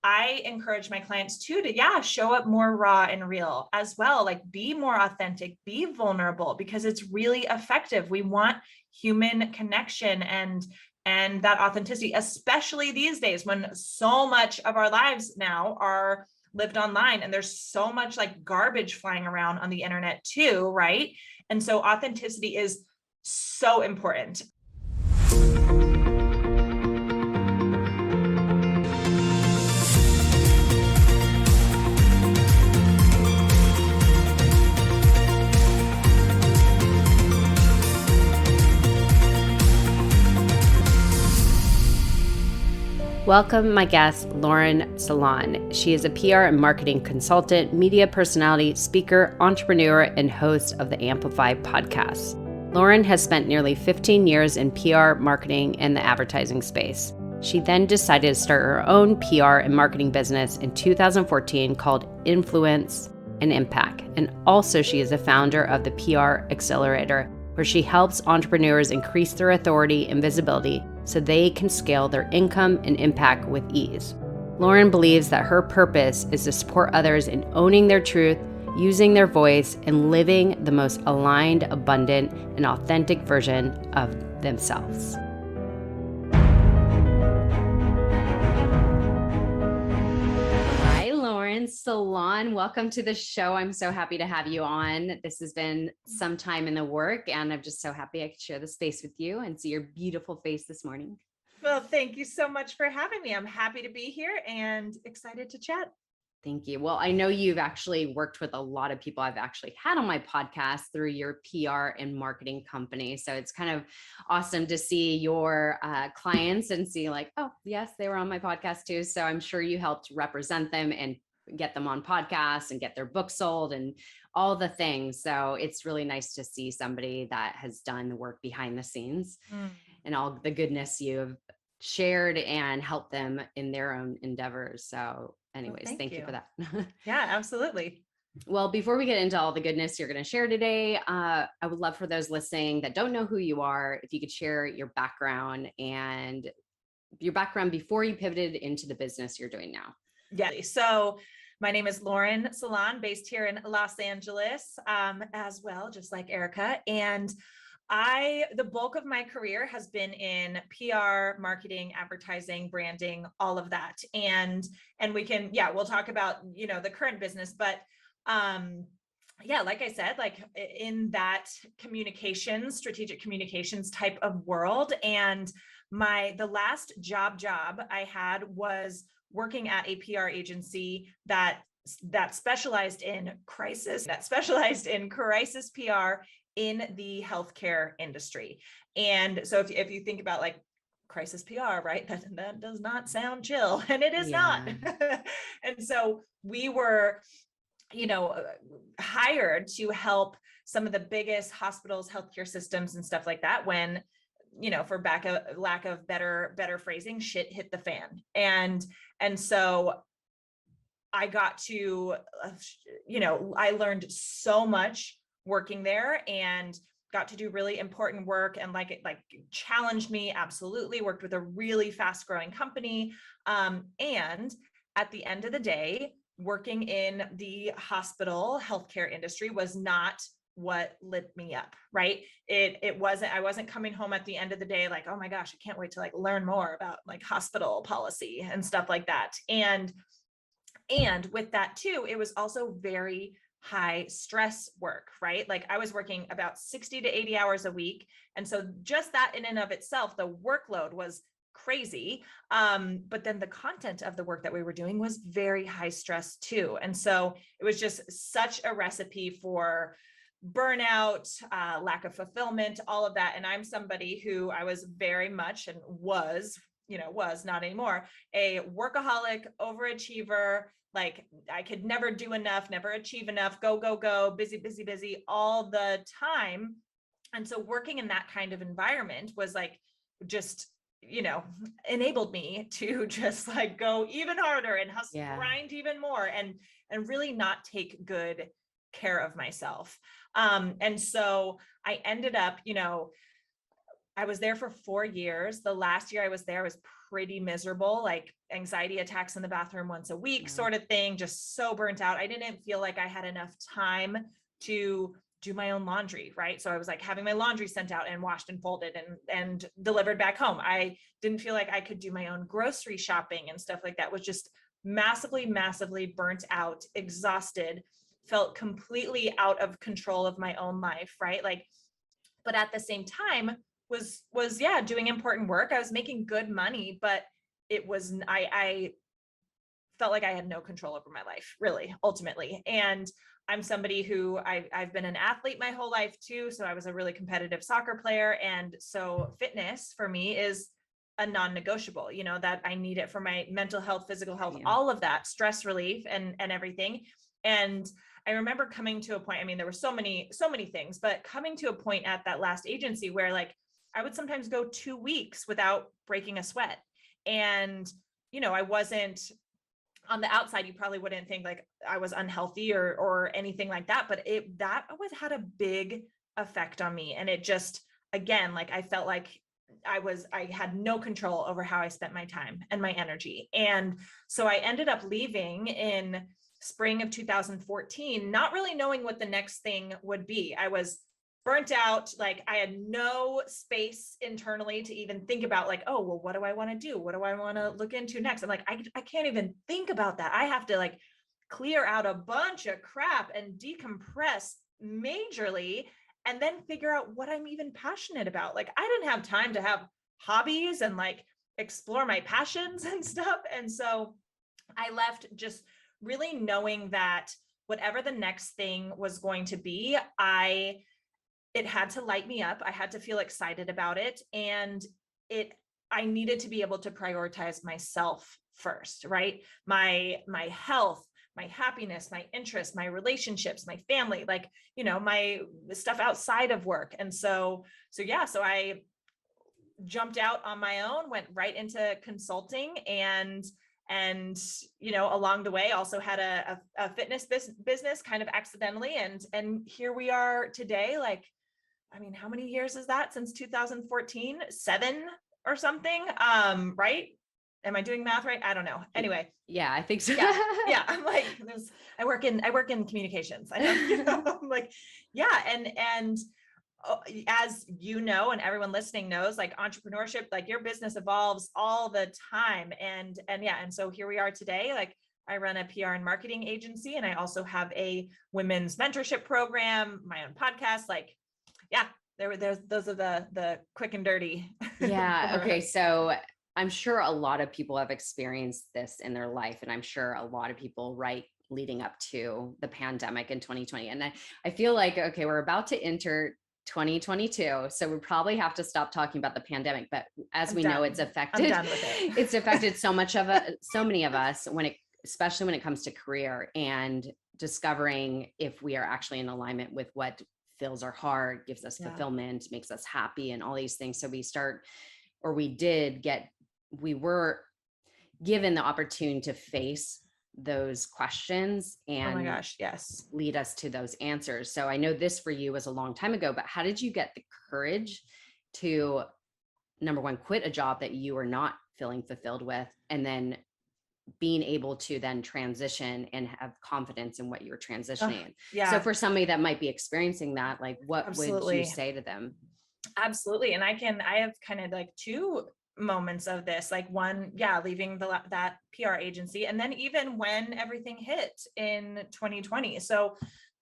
I encourage my clients too to, show up more raw and real as well. Like be more authentic, be vulnerable, because it's really effective. We want human connection and that authenticity, especially these days when so much of our lives now are lived online and there's so much like garbage flying around on the internet too, right? And so authenticity is so important. Welcome my guest, Lauren Salaun. She is a PR and marketing consultant, media personality, speaker, entrepreneur, and host of the AMPLIFY podcast. Lauren has spent nearly 15 years in PR, marketing, and the advertising space. She then decided to start her own PR and marketing business in 2014 called Influence+IMPACT. And also she is a founder of the PR Accelerator, where she helps entrepreneurs increase their authority and visibility so they can scale their income and impact with ease. Lauren believes that her purpose is to support others in owning their truth, using their voice, and living the most aligned, abundant, and authentic version of themselves. Hi, Lauren Salaun. Welcome to the show. I'm so happy to have you on. This has been some time in the work, and I'm just so happy I could share the space with you and see your beautiful face this morning. Well, thank you so much for having me. I'm happy to be here and excited to chat. Thank you. Well, I know you've actually worked with a lot of people I've actually had on my podcast through your PR and marketing company. So it's kind of awesome to see your clients and see like, oh, yes, they were on my podcast too. So I'm sure you helped represent them and get them on podcasts and get their book sold and all the things. So it's really nice to see somebody that has done the work behind the scenes and all the goodness you've shared and helped them in their own endeavors. So anyways, thank you for that. Yeah, absolutely. Well, before we get into all the goodness you're going to share today, I would love for those listening that don't know who you are, if you could share your background before you pivoted into the business you're doing now. Yeah. So my name is Lauren Salaun, based here in Los Angeles as well, just like Erica. And the bulk of my career has been in PR, marketing, advertising, branding, all of that. And we can, we'll talk about, the current business, but like I said, like in that strategic communications type of world. And the last job I had was working at a PR agency that specialized in crisis PR in the healthcare industry. And so if you think about like crisis PR, right, that does not sound chill, and it is not. And so we were, hired to help some of the biggest hospitals, healthcare systems and stuff like that when, for lack of better phrasing, shit hit the fan. And so I got to, I learned so much working there and got to do really important work, and it challenged me. Absolutely. Worked with a really fast growing company. And at the end of the day, working in the hospital healthcare industry was not what lit me up, right? I wasn't coming home at the end of the day like, oh my gosh, I can't wait to learn more about hospital policy and stuff like that. And with that too, it was also very high stress work, right? Like I was working about 60 to 80 hours a week. And so just that in and of itself, the workload was crazy. But then the content of the work that we were doing was very high stress too. And so it was just such a recipe for burnout, lack of fulfillment, all of that. And I'm somebody who I was very much and was not anymore, a workaholic, overachiever. Like I could never do enough, never achieve enough, go, busy all the time. And so working in that kind of environment was just, enabled me to just go even harder and hustle, grind even more and really not take good care of myself. And so I ended up, I was there for 4 years. The last year I was there, I was pretty miserable, like anxiety attacks in the bathroom once a week, sort of thing, just so burnt out. I didn't feel like I had enough time to do my own laundry, right? So I was like having my laundry sent out and washed and folded and delivered back home. I didn't feel like I could do my own grocery shopping and stuff like that. Was just massively burnt out, exhausted, felt completely out of control of my own life, right? Like, but at the same time was yeah, doing important work. I was making good money, but it was, I felt like I had no control over my life, really, ultimately. And I'm somebody who I've been an athlete my whole life too. So I was a really competitive soccer player. And so fitness for me is a non-negotiable, you know, that I need it for my mental health, physical health, all of that, stress relief and everything. And I remember coming to a point, I mean, there were so many things, but coming to a point at that last agency where like, I would sometimes go 2 weeks without breaking a sweat. And, you know, I wasn't, on the outside, you probably wouldn't think like I was unhealthy or anything like that, but that had a big effect on me. And it just, again, like I felt like I had no control over how I spent my time and my energy. And so I ended up leaving in spring of 2014, not really knowing what the next thing would be. I was burnt out. Like I had no space internally to even think about like, oh, well, what do I want to do? What do I want to look into next? I'm like, I can't even think about that. I have to like clear out a bunch of crap and decompress majorly and then figure out what I'm even passionate about. Like I didn't have time to have hobbies and like explore my passions and stuff. And so I left just really knowing that whatever the next thing was going to be, it had to light me up. I had to feel excited about it. And I needed to be able to prioritize myself first, right? My health, my happiness, my interests, my relationships, my family, like, you know, my stuff outside of work. And so I jumped out on my own, went right into consulting and, you know, along the way also had a fitness business kind of accidentally. And here we are today, like, I mean, how many years is that since 2014? 7 or something? Right? Am I doing math right? I don't know. Anyway. Yeah, I think so. Yeah. I'm like, I work in communications. I don't, you know, I'm like, yeah. And as you know, and everyone listening knows, like entrepreneurship, like your business evolves all the time. And yeah. And so here we are today, like I run a PR and marketing agency, and I also have a women's mentorship program, my own podcast, like, yeah, those are the quick and dirty. Yeah. Okay. So I'm sure a lot of people have experienced this in their life. And I'm sure a lot of people leading up to the pandemic in 2020. And I feel like, okay, we're about to enter 2022. So we probably have to stop talking about the pandemic, but as we know, it's affected, it's affected so many of us especially when it comes to career and discovering if we are actually in alignment with what fills our heart, gives us fulfillment, makes us happy, and all these things. So we were given the opportunity to face those questions and oh my gosh, yes, lead us to those answers. So I know this for you was a long time ago, but how did you get the courage to, number one, quit a job that you were not feeling fulfilled with, and then being able to then transition and have confidence in what you're transitioning in? Yeah. So for somebody that might be experiencing that, like what Absolutely. would you say to them? Absolutely. And I have kind of like 2 moments of this, like one, leaving that PR agency. And then even when everything hit in 2020. So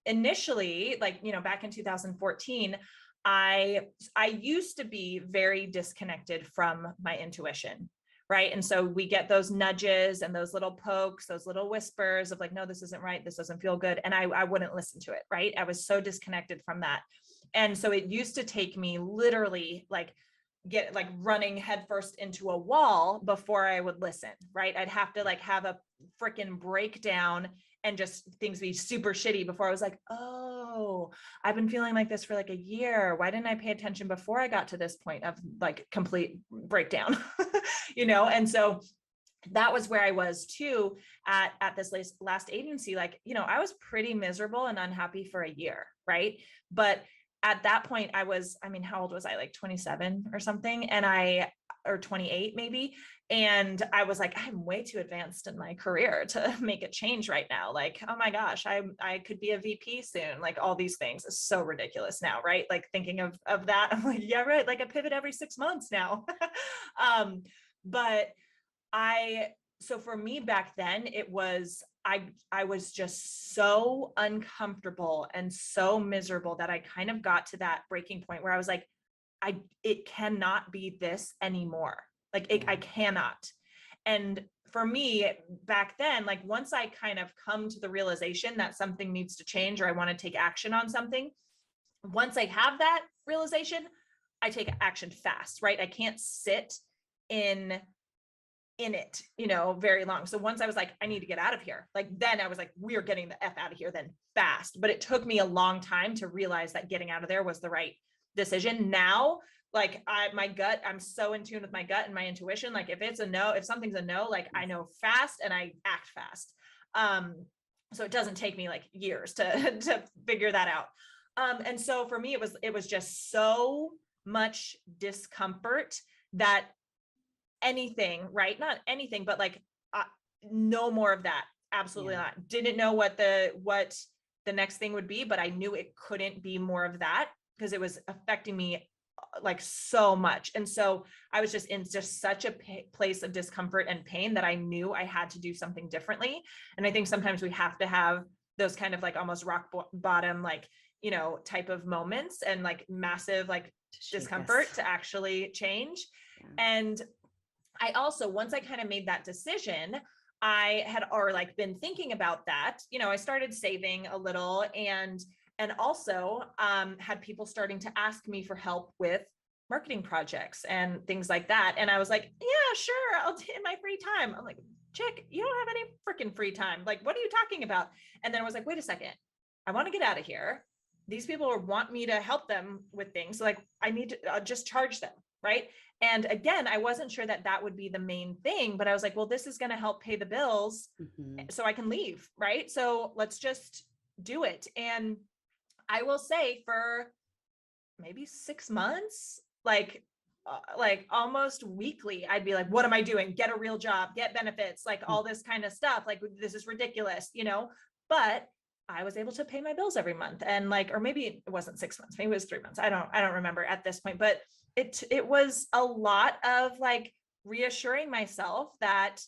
initially, like, you know, back in 2014, I used to be very disconnected from my intuition. Right. And so we get those nudges and those little pokes, those little whispers of like, no, this isn't right. This doesn't feel good. And I wouldn't listen to it. Right. I was so disconnected from that. And so it used to take me literally get running headfirst into a wall before I would listen. Right. I'd have to have a freaking breakdown and just things be super shitty before I was like, oh, I've been feeling like this for like a year. Why didn't I pay attention before I got to this point of like complete breakdown? You know? And so that was where I was too at this last agency. Like, you know, I was pretty miserable and unhappy for a year. Right. But at that point how old was I? Like 27 or something. Or 28 maybe. And I was like, I'm way too advanced in my career to make a change right now. Like, oh my gosh, I could be a VP soon. Like all these things is so ridiculous now, right? Like thinking of that, I'm like, yeah, right. Like I pivot every 6 months now. But so for me back then, it was, I was just so uncomfortable and so miserable that I kind of got to that breaking point where I was like, it cannot be this anymore. Like I cannot. And for me back then, like once I kind of come to the realization that something needs to change or I want to take action on something, once I have that realization, I take action fast, right? I can't sit in it, very long. So once I was like, I need to get out of here, like, then I was like, we're getting the F out of here then fast. But it took me a long time to realize that getting out of there was the right decision. Now, like my gut, I'm so in tune with my gut and my intuition. Like if it's a no, if something's a no, like I know fast and I act fast. So it doesn't take me like years to figure that out. And so for me, it was just so much discomfort that anything, right? Not anything, but like no more of that. Absolutely not. Didn't know what the next thing would be, but I knew it couldn't be more of that because it was affecting me like so much. And so I was just in just such a place of discomfort and pain that I knew I had to do something differently. And I think sometimes we have to have those kind of like almost rock bottom, like, type of moments and like massive like discomfort to actually change. And I also, once I kind of made that decision, I had been thinking about that, I started saving a little and also had people starting to ask me for help with marketing projects and things like that. And I was like, yeah, sure. I'll in my free time. I'm like, chick, you don't have any freaking free time. Like, what are you talking about? And then I was like, wait a second, I want to get out of here. These people want me to help them with things. So like, I need to just charge them. Right. And again, I wasn't sure that would be the main thing, but I was like, well, this is going to help pay the bills so I can leave. Right. So let's just do it. And I will say for maybe 6 months, like almost weekly, I'd be like, what am I doing? Get a real job, get benefits, like all this kind of stuff. Like, this is ridiculous, but I was able to pay my bills every month. And like, or maybe it wasn't 6 months, maybe it was 3 months. I don't remember at this point, but it was a lot of like reassuring myself that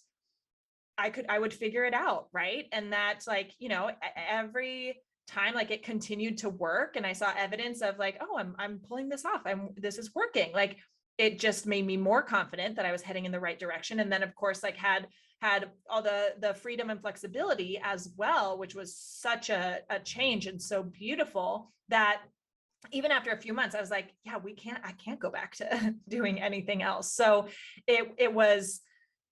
I would figure it out. Right. And that's like, every time like it continued to work and I saw evidence of like, oh, I'm pulling this off. This is working. Like it just made me more confident that I was heading in the right direction. And then of course, like had all the freedom and flexibility as well, which was such a change and so beautiful that even after a few months, I was like, yeah, I can't go back to doing anything else. So it was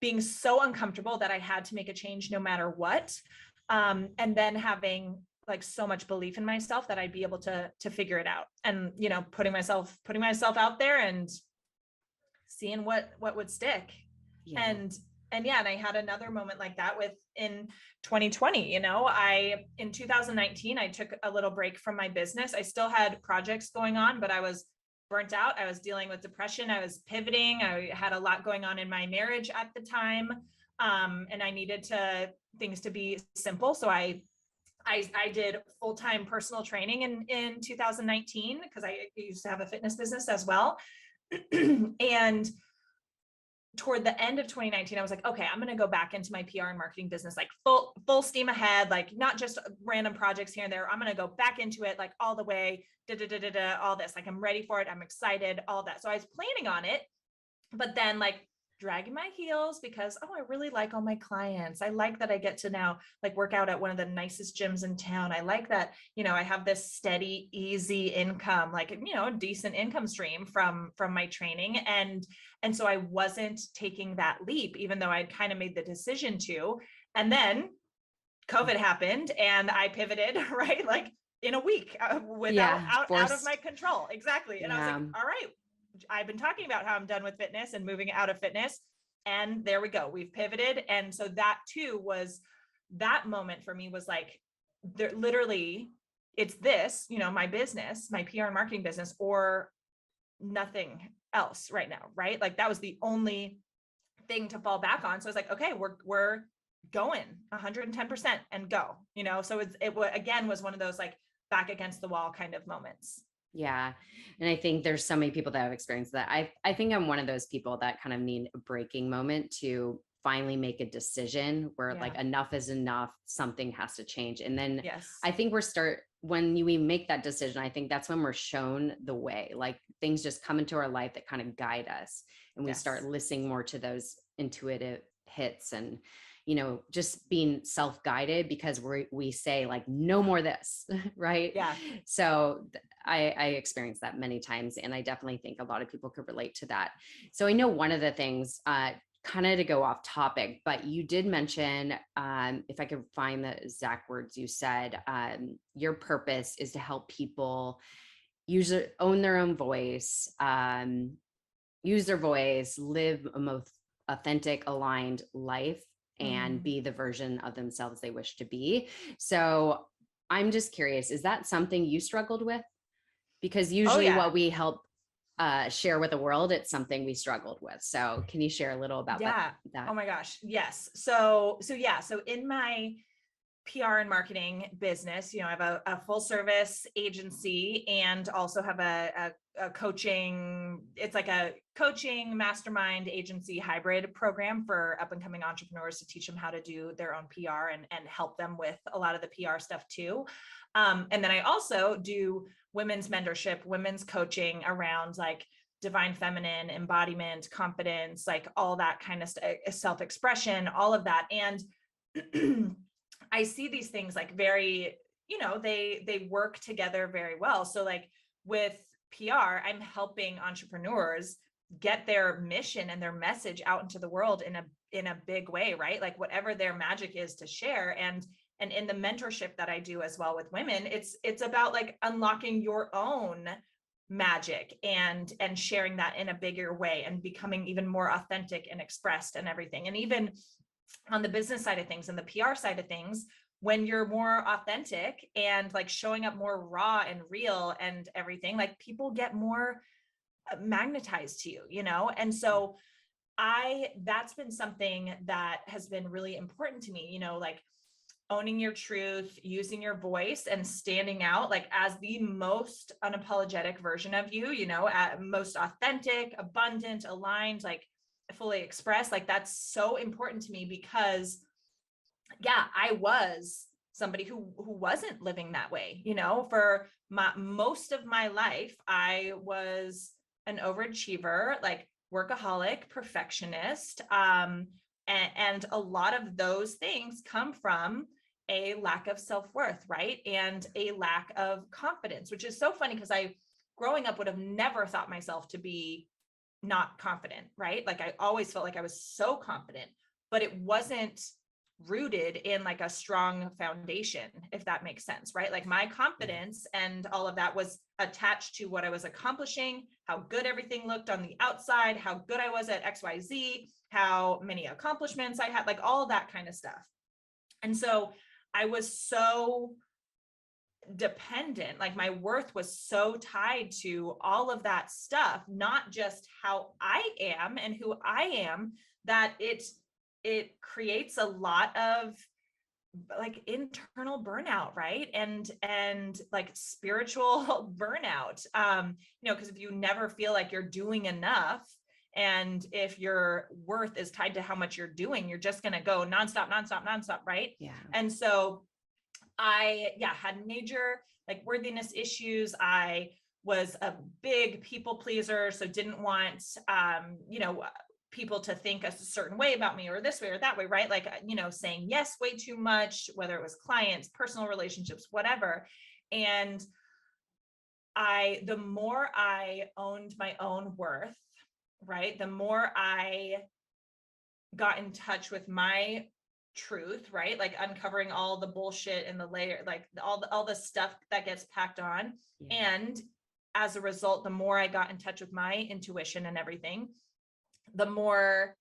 being so uncomfortable that I had to make a change no matter what. And then having like so much belief in myself that I'd be able to figure it out and, putting myself out there and seeing what would stick. And I had another moment like that in 2020, in 2019, I took a little break from my business. I still had projects going on, but I was burnt out. I was dealing with depression. I was pivoting. I had a lot going on in my marriage at the time. And I needed things to be simple. So I did full-time personal training in 2019 because I used to have a fitness business as well. And toward the end of 2019, I was like, okay, I'm going to go back into my PR and marketing business, like full steam ahead, like not just random projects here and there. I'm going to go back into it, like all the way, all this, like I'm ready for it. I'm excited, all that. So I was planning on it, but then like dragging my heels because, oh, I really like all my clients. I like that I get to now like work out at one of the nicest gyms in town. I like that, I have this steady, easy income, like, a decent income stream from my training. And so I wasn't taking that leap, even though I'd kind of made the decision to. And then COVID happened and I pivoted, right? Like in a week out of my control. Exactly. And I was like, all right, I've been talking about how I'm done with fitness and moving out of fitness. And there we go. We've pivoted. And so that too that moment for me was like, there literally it's this, my business, my PR and marketing business, or nothing else right now. Right. Like that was the only thing to fall back on. So it's like, okay, we're going 110% and go, so it again was one of those like back against the wall kind of moments. Yeah. And I think there's so many people that have experienced that. I think I'm one of those people that kind of need a breaking moment to finally make a decision where like enough is enough, something has to change. And then I think when we make that decision, I think that's when we're shown the way, like things just come into our life that kind of guide us, and we start listening more to those intuitive hits, and just being self-guided, because we say like, no more this, right? Yeah. So I experienced that many times, and I definitely think a lot of people could relate to that. So I know one of the things, kind of to go off topic, but you did mention, if I could find the exact words you said, your purpose is to help people own their own voice, use their voice, live a most authentic, aligned life, and be the version of themselves they wish to be. So I'm just curious, is that something you struggled with? Because usually what we help share with the world, it's something we struggled with. So can you share a little about that? Oh my gosh. Yes. So in my PR and marketing business, I have a full service agency, and also have a coaching, it's like a coaching mastermind agency hybrid program for up and coming entrepreneurs to teach them how to do their own PR and help them with a lot of the PR stuff too. And then I also do women's mentorship, women's coaching around like divine feminine, embodiment, confidence, like all that kind of self-expression, all of that. And I see these things like very, they work together very well. So like with PR, I'm helping entrepreneurs get their mission and their message out into the world in a big way, right? Like whatever their magic is to share. And in the mentorship that I do as well with women, it's about like unlocking your own magic and sharing that in a bigger way and becoming even more authentic and expressed and everything. And even on the business side of things and the PR side of things, when you're more authentic and like showing up more raw and real and everything, like people get more magnetized to you, And so that's been something that has been really important to me, like owning your truth, using your voice, and standing out like as the most unapologetic version of you, most authentic, abundant, aligned, like fully expressed. Like that's so important to me, because I was somebody who wasn't living that way, for most of my life. I was an overachiever, like workaholic, perfectionist. And a lot of those things come from a lack of self-worth, right? And a lack of confidence, which is so funny because I, growing up, would have never thought myself to be not confident, right? Like I always felt like I was so confident, but it wasn't rooted in like a strong foundation, if that makes sense, right? Like my confidence and all of that was attached to what I was accomplishing, how good everything looked on the outside, how good I was at XYZ, how many accomplishments I had, like all that kind of stuff. And so I was so dependent, like my worth was so tied to all of that stuff, not just how I am and who I am, that it creates a lot of like internal burnout, right? And like spiritual burnout, because if you never feel like you're doing enough, and if your worth is tied to how much you're doing, you're just going to go nonstop, right? Yeah. And so I had major like worthiness issues. I was a big people pleaser, so didn't want people to think a certain way about me, or this way or that way, right? Like saying yes way too much, whether it was clients, personal relationships, whatever. And the more I owned my own worth, right, the more I got in touch with my truth, right? Like uncovering all the bullshit and the layer, like all the stuff that gets packed on. Yeah. And as a result, the more I got in touch with my intuition and everything, the more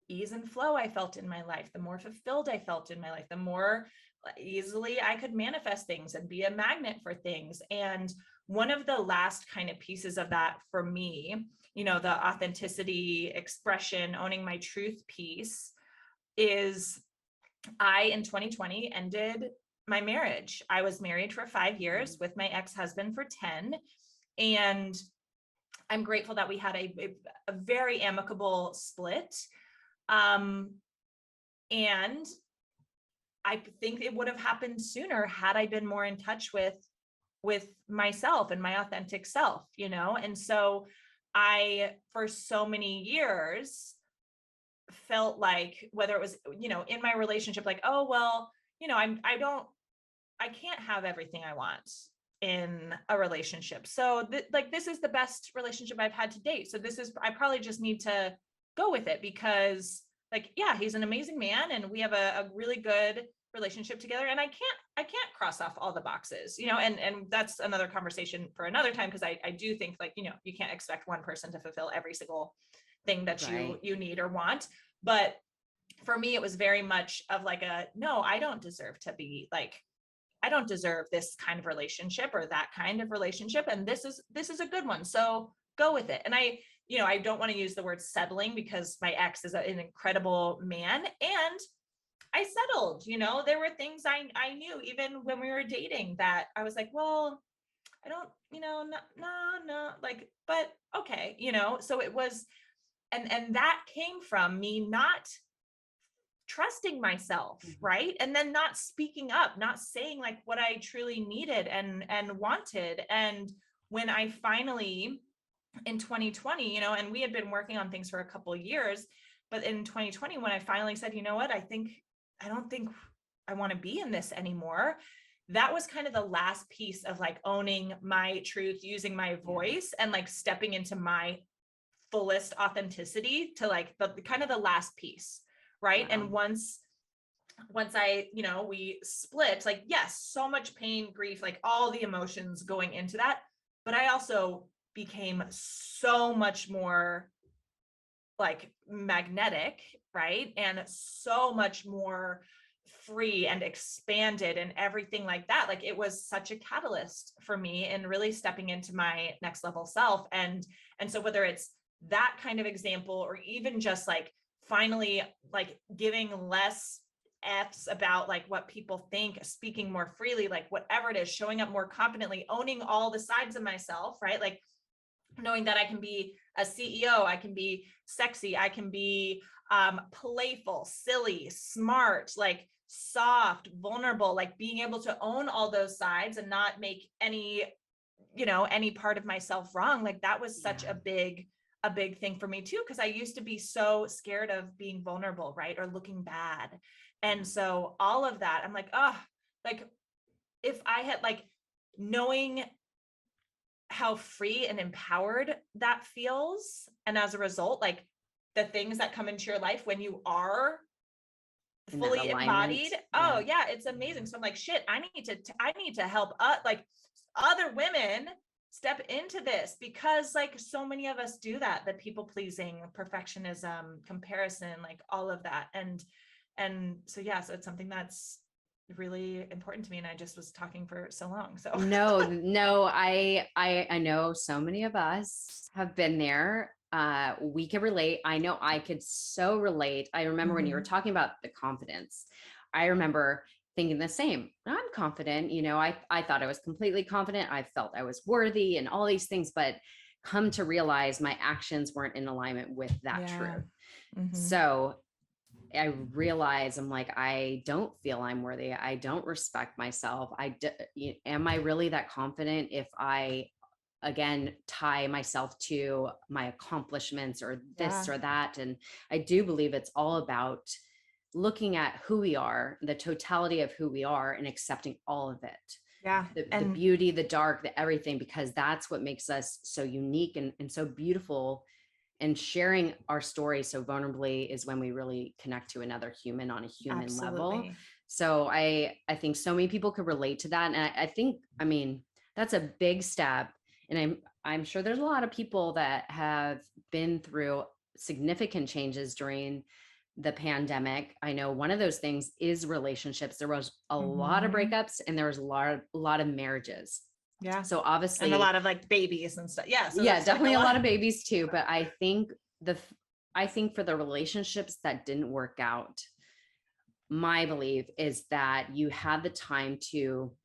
ease and flow I felt in my life, the more fulfilled I felt in my life, the more easily I could manifest things and be a magnet for things. And one of the last kind of pieces of that for me, you know, the authenticity, expression, owning my truth piece is in 2020 ended my marriage. I was married for 5 years with my ex-husband for 10. And I'm grateful that we had a very amicable split. And I think it would have happened sooner had I been more in touch with myself and my authentic self, you know? And so I, for so many years, felt like, whether it was, you know, in my relationship, like, oh, well, you know, I can't have everything I want in a relationship. So like, this is the best relationship I've had to date. So I probably just need to go with it because, like, yeah, he's an amazing man and we have a really good relationship together. And I can't cross off all the boxes, you know, and that's another conversation for another time. Cause I do think, like, you know, you can't expect one person to fulfill every single thing that you need or want. But for me, it was very much of like no, I don't deserve to be like, I don't deserve this kind of relationship or that kind of relationship. And this is a good one. So go with it. And I don't want to use the word settling because my ex is an incredible man and I settled, you know, there were things I knew even when we were dating that I was like, well, I don't, you know, no, like, but okay, you know, so it was, and that came from me not trusting myself, right? And then not speaking up, not saying like what I truly needed and wanted. And when I finally, in 2020, you know, and we had been working on things for a couple of years, but in 2020, when I finally said, you know what, I don't think I want to be in this anymore. That was kind of the last piece of like owning my truth, using my voice and like stepping into my fullest authenticity to like the kind of the last piece. Right. Wow. And once I, you know, we split, like, yes, so much pain, grief, like all the emotions going into that. But I also became so much more like magnetic, right? And so much more free and expanded and everything like that. Like it was such a catalyst for me in really stepping into my next level self. And so whether it's that kind of example or even just like finally like giving less F's about like what people think, speaking more freely, like whatever it is, showing up more confidently, owning all the sides of myself, right? Like knowing that I can be a CEO, I can be sexy, I can be playful, silly, smart, like soft, vulnerable, like being able to own all those sides and not make any part of myself wrong. Like that was such a big thing for me too, because I used to be so scared of being vulnerable, right? Or looking bad. And so all of that, I'm like, oh, like if I had like knowing how free and empowered that feels. And as a result, like the things that come into your life when you are fully embodied. Oh yeah, it's amazing. So I'm like, shit, I need to help like other women step into this because like so many of us do that, the people pleasing, perfectionism, comparison, like all of that. And so, yeah, so it's something that's really important to me. And I just was talking for so long. So no, I know so many of us have been there. We can relate. I know I could so relate. I remember when you were talking about the confidence, I remember thinking the same. I'm confident, you know, I thought I was completely confident. I felt I was worthy and all these things, but come to realize my actions weren't in alignment with that truth. So I realize I'm like, I don't feel I'm worthy. I don't respect myself. Am I really that confident if I, again, tie myself to my accomplishments or this or that? And I do believe it's all about looking at who we are, the totality of who we are and accepting all of it. Yeah. The beauty, the dark, the everything, because that's what makes us so unique and so beautiful. And sharing our story so vulnerably is when we really connect to another human on a human level. So I think so many people could relate to that. And I think, I mean, that's a big step. And I'm sure there's a lot of people that have been through significant changes during the pandemic, I know one of those things is relationships. There was a lot of Mhm. breakups and there was a lot of marriages. Yeah. So And a obviously, lot of like babies and stuff. Yeah. So yeah, there's like definitely a lot lot. of babies too. But I think for the relationships that didn't work out, my belief is that you had the time to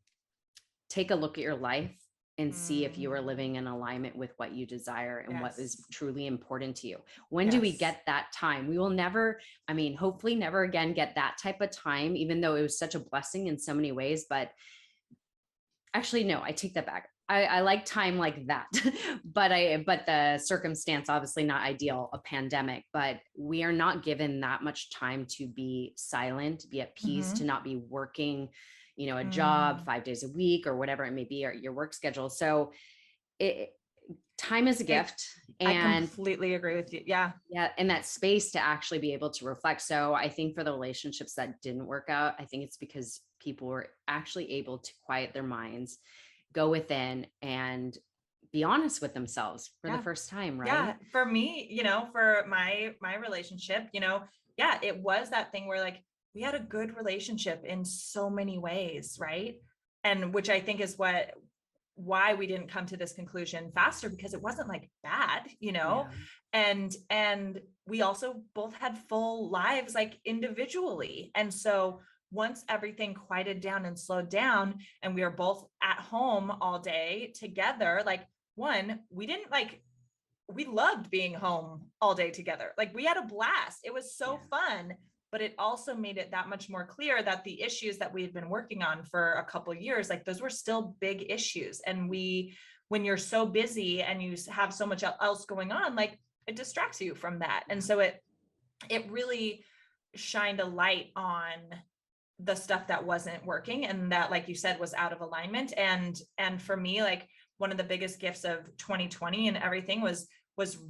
take a look at your life and see if you are Mm, living in alignment with what you desire and what is yes. truly important to you. When do we Yes. get that time? We will never, I mean, hopefully never again get that type of time, even though it was such a blessing in so many ways. But actually, no, I take that back. I like time like that, but the circumstance obviously not ideal, a pandemic, but we are not given that much time to be silent, be at peace, to Mhm. not be working, a job Mm. 5 days a week or whatever it may be, or your work schedule. So it, time is a I gift, I and completely agree with you. Yeah. yeah, and that space to actually be able to reflect. So I think for the relationships that didn't work out, I think it's because people were actually able to quiet their minds, go within and be honest with themselves for the Yeah. first time, Yeah. right? For me, for my relationship, yeah, it was that thing where like we had a good relationship in so many ways, right? And which I think is why we didn't come to this conclusion faster, because it wasn't like bad, Yeah. and we also both had full lives like individually. And so once everything quieted down and slowed down and we were both at home all day together, like one, we loved being home all day together. Like we had a blast. It was so Yeah. fun, but it also made it that much more clear that the issues that we had been working on for a couple of years, like those were still big issues. And when you're so busy and you have so much else going on, like it distracts you from that. And Yeah. so it really shined a light on the stuff that wasn't working and that, like you said, was out of alignment. And for me, like one of the biggest gifts of 2020 and everything was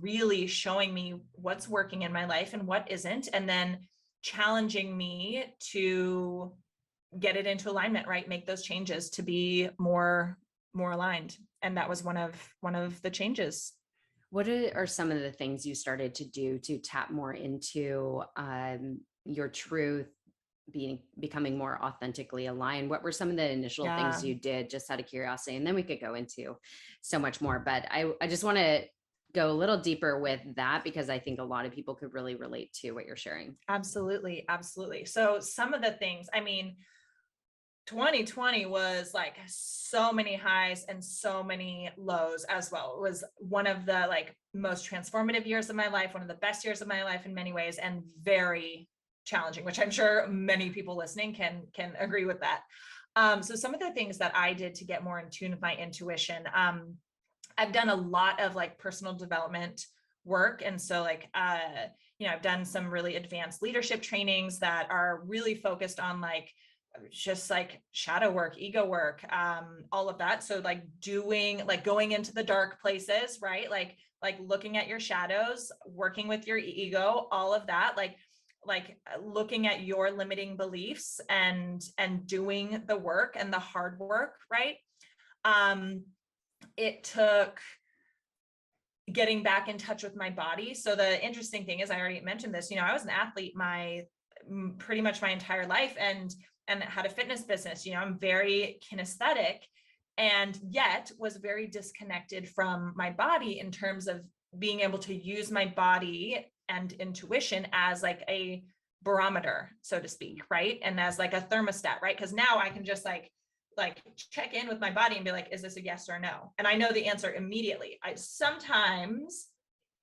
really showing me what's working in my life and what isn't, and then challenging me to get it into alignment, right? Make those changes to be more aligned. And that was one of the changes. What are some of the things you started to do to tap more into your truth, becoming more authentically aligned? What were some of the initial things Yeah, you did, just out of curiosity? And then we could go into so much more. But I just want to go a little deeper with that because I think a lot of people could really relate to what you're sharing. absolutely. Absolutely. So some of the things, I mean, 2020 was like so many highs and so many lows as well. It was one of the like most transformative years of my life, one of the best years of my life in many ways, and very challenging, which I'm sure many people listening can agree with that. So some of the things that I did to get more in tune with my intuition, I've done a lot of like personal development work. And so like, I've done some really advanced leadership trainings that are really focused on like, just like shadow work, ego work, all of that. So like going into the dark places, right? Like looking at your shadows, working with your ego, all of that, like looking at your limiting beliefs and doing the work and the hard work, right? It took getting back in touch with my body. So the interesting thing is, I already mentioned this, I was an athlete pretty much my entire life and had a fitness business. I'm very kinesthetic and yet was very disconnected from my body in terms of being able to use my body and intuition as like a barometer, so to speak, right? And as like a thermostat, right? Because now I can just like check in with my body and be like, is this a yes or no? And I know the answer immediately. I sometimes,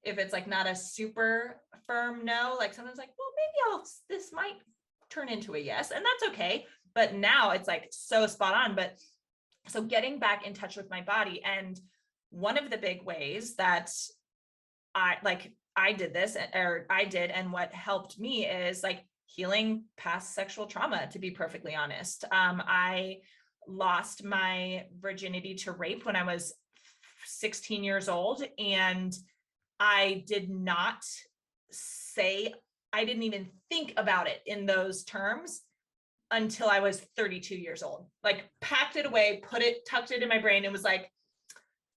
if it's like not a super firm no, like sometimes like, well, maybe this might turn into a yes, and that's okay. But now it's like so spot on. But so getting back in touch with my body, and one of the big ways that I did this, or I did, and what helped me is like healing past sexual trauma, to be perfectly honest. I lost my virginity to rape when I was 16 years old. And I didn't even think about it in those terms until I was 32 years old. Like packed it away, tucked it in my brain, and was like,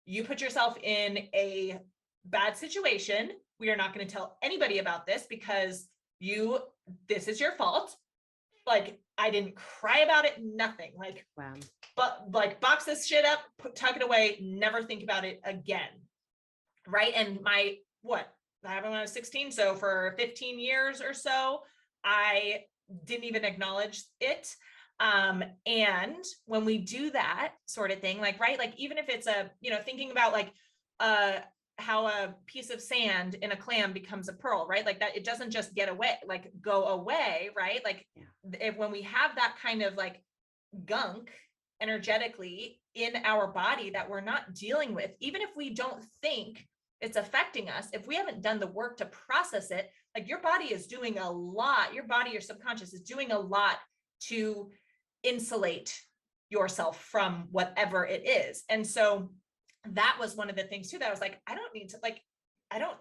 you put yourself in a bad situation. We are not going to tell anybody about this because this is your fault. Like, I didn't cry about it, nothing. Like, wow. But like, box this shit up, tuck it away, never think about it again. Right. And that happened when I was 16. So for 15 years or so, I didn't even acknowledge it. And when we do that sort of thing, like, right, like, even if it's thinking about like, how a piece of sand in a clam becomes a pearl, right? Like that, it doesn't just go away, right? Like when we have that kind of like gunk energetically in our body that we're not dealing with, even if we don't think it's affecting us, if we haven't done the work to process it, like your body is doing a lot, your subconscious is doing a lot to insulate yourself from whatever it is. And so that was one of the things too, that I was like, I don't need to, like,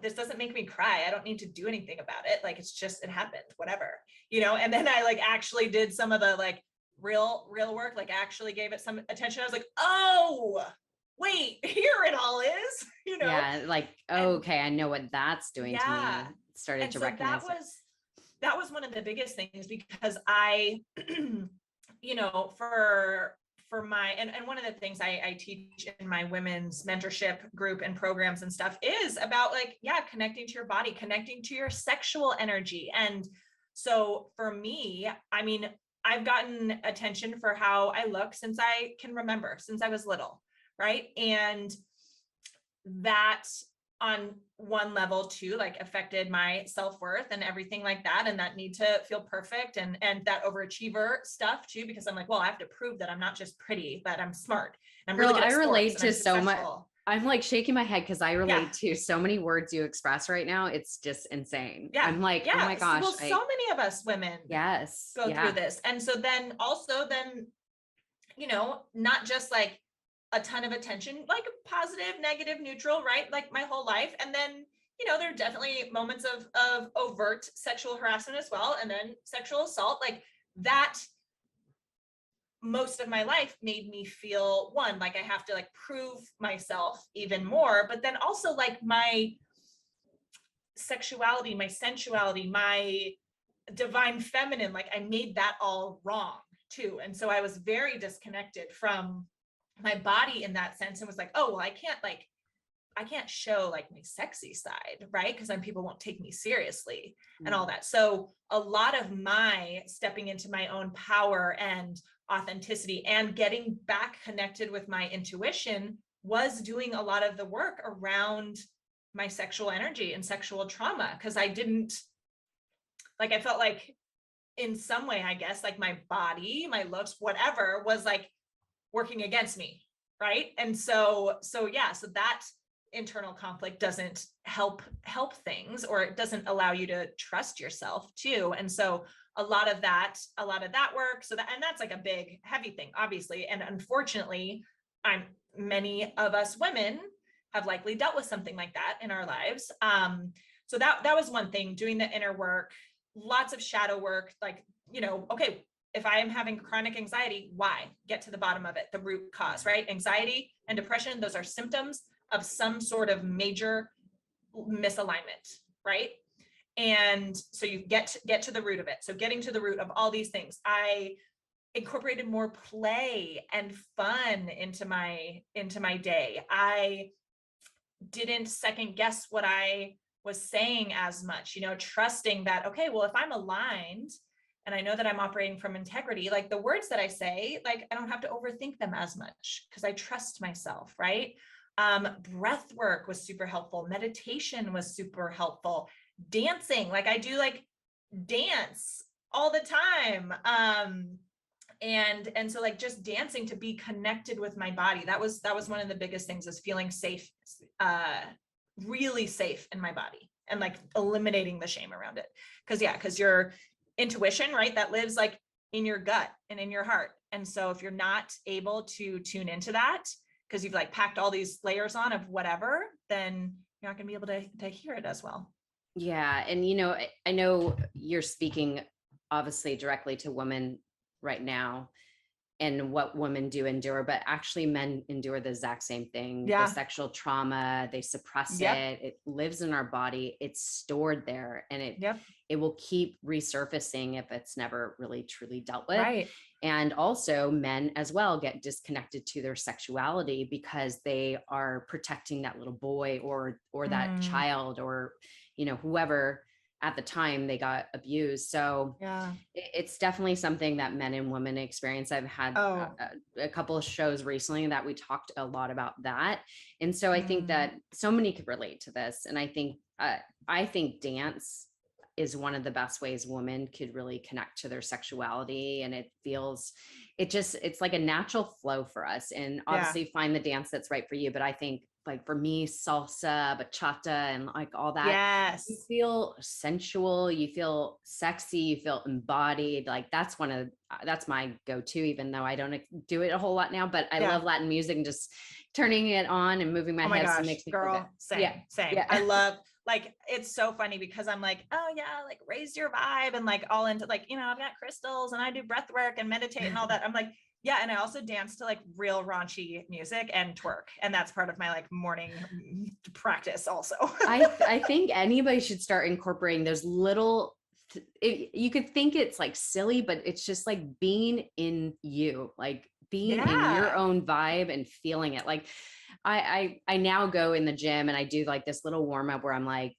this doesn't make me cry. I don't need to do anything about it. Like, it's just, it happened, whatever, and then I like actually did some of the like real work, like actually gave it some attention. I was like, oh, wait, here it all is, Yeah. Like, okay, I know what that's doing to me. Started and to so recognize that was one of the biggest things, because I, for my, and one of the things I teach in my women's mentorship group and programs and stuff is about like, connecting to your body, connecting to your sexual energy. And so for me, I mean, I've gotten attention for how I look since I can remember, since I was little, right? And that on one level too, like affected my self-worth and everything like that. And that need to feel perfect and that overachiever stuff too, because I'm like, well, I have to prove that I'm not just pretty, but I'm smart. I'm really good at sports, I relate to so much. I'm like shaking my head because I relate to so many words you express right now. It's just insane. Yeah. I'm like, oh my gosh. Well, so many of us women go through this. And so then also not just like a ton of attention, like positive, negative, neutral, right? Like my whole life. And then, there are definitely moments of overt sexual harassment as well. And then sexual assault, like that most of my life made me feel like I have to like prove myself even more, but then also like my sexuality, my sensuality, my divine feminine, like I made that all wrong too. And so I was very disconnected from my body in that sense, and was like, oh, well, I can't show like my sexy side, right? Because then people won't take me seriously and all that. So a lot of my stepping into my own power and authenticity and getting back connected with my intuition was doing a lot of the work around my sexual energy and sexual trauma. Because I felt like in some way, I guess, like my body, my looks, whatever was like working against me, right? And so that internal conflict doesn't help things, or it doesn't allow you to trust yourself too. And so a lot of that work, and that's like a big heavy thing, obviously. And unfortunately, many of us women have likely dealt with something like that in our lives. So that was one thing, doing the inner work, lots of shadow work, like, okay, if I am having chronic anxiety, why? Get to the bottom of it, the root cause, right? Anxiety and depression, those are symptoms of some sort of major misalignment, right? And so you get to the root of it. So getting to the root of all these things, I incorporated more play and fun into my day. I didn't second guess what I was saying as much, trusting that, okay, well, if I'm aligned and I know that I'm operating from integrity, like the words that I say, like I don't have to overthink them as much because I trust myself, right? Breath work was super helpful. Meditation was super helpful. Dancing, like I do like dance all the time. And so like just dancing to be connected with my body. That was one of the biggest things, is feeling safe, really safe in my body, and like eliminating the shame around it. Because your intuition, right, that lives like in your gut and in your heart. And so if you're not able to tune into that, because you've like packed all these layers on of whatever, then you're not going to be able to hear it as well. Yeah. And, I know you're speaking obviously directly to women right now. and what women do endure, but actually men endure the exact same thing. The Yeah. sexual trauma, they suppress Yep. it lives in our body, it's stored there, and Yep. it will keep resurfacing if it's never really truly dealt with. Right. And also men as well get disconnected to their sexuality because they are protecting that little boy or that child, or, you know, whoever at the time they got abused. So Yeah. it's definitely something that men and women experience. I've had a couple of shows recently that we talked a lot about that. And so I think that so many could relate to this. And I think dance is one of the best ways women could really connect to their sexuality. And it's like a natural flow for us, and obviously find the dance that's right for you. But I think, like, for me, salsa, bachata, and like all that, Yes. you feel sensual, you feel sexy, you feel embodied. Like that's my go-to, even though I don't do it a whole lot now, but I love Latin music, and just turning it on and moving my hips and makes me feel good. Same. I love, like, it's so funny because I'm like, oh yeah, like raise your vibe, and like all into, like, you know, I've got crystals and I do breath work and meditate and all that. I'm like, yeah. And I also dance to like real raunchy music and twerk. And that's part of my like morning practice also. I think anybody should start incorporating those little, you could think it's like silly, but it's just like being in you, like being in your own vibe and feeling it. Like I now go in the gym and I do like this little warm up where I'm like,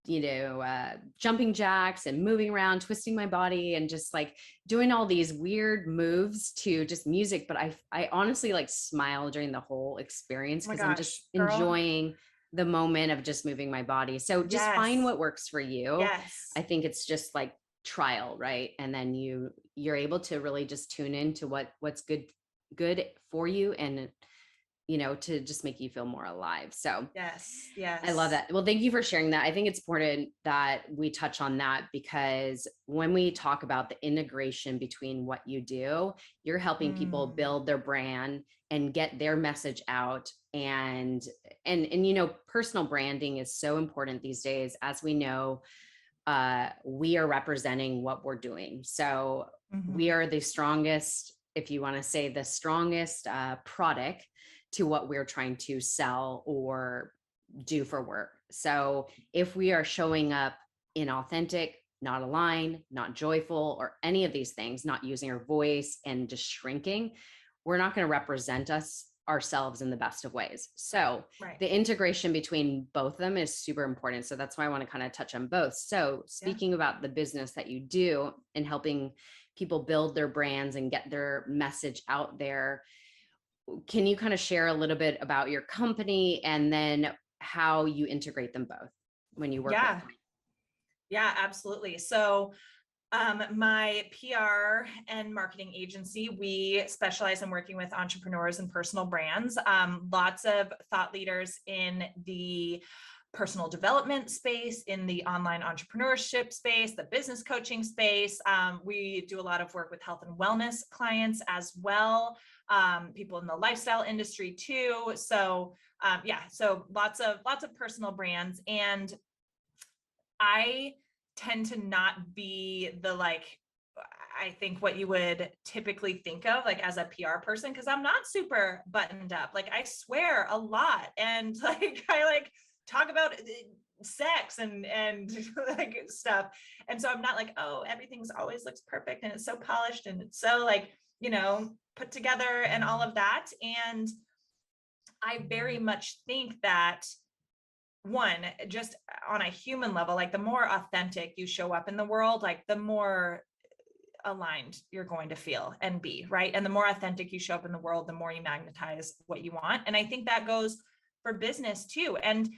you know, jumping jacks and moving around, twisting my body, and just like doing all these weird moves to just music. But I honestly like smile during the whole experience because I'm just enjoying the moment of just moving my body. So just find what works for you. I think it's just like trial, right? And then you're able to really just tune into what's good for you, and, you know, to just make you feel more alive. So yes. I love that. Well, thank you for sharing that. I think it's important that we touch on that, because when we talk about the integration between what you do, you're helping people build their brand and get their message out. And, you know, personal branding is so important these days. As we know, we are representing what we're doing. So we are the strongest, if you want to say the strongest product to what we're trying to sell or do for work. So if we are showing up inauthentic, not aligned, not joyful, or any of these things, not using our voice and just shrinking, we're not going to represent ourselves in the best of ways. So the integration between both of them is super important. So that's why I want to kind of touch on both. So speaking about the business that you do and helping people build their brands and get their message out there, can you kind of share a little bit about your company and then how you integrate them both when you work with them? Yeah, absolutely. So my PR and marketing agency, we specialize in working with entrepreneurs and personal brands, lots of thought leaders in the personal development space, in the online entrepreneurship space, the business coaching space. We do a lot of work with health and wellness clients as well. People in the lifestyle industry too. So so lots of personal brands. And I tend to not be the, like, I think what you would typically think of like as a PR person, because I'm not super buttoned up. Like I swear a lot, and like I like talk about sex and like stuff. And so I'm not like, oh, everything's always looks perfect and it's so polished and it's so like, you know, put together and all of that. And I very much think that, one, just on a human level, like the more authentic you show up in the world, like the more aligned you're going to feel and be, right? And the more authentic you show up in the world, the more you magnetize what you want. And I think that goes for business too. And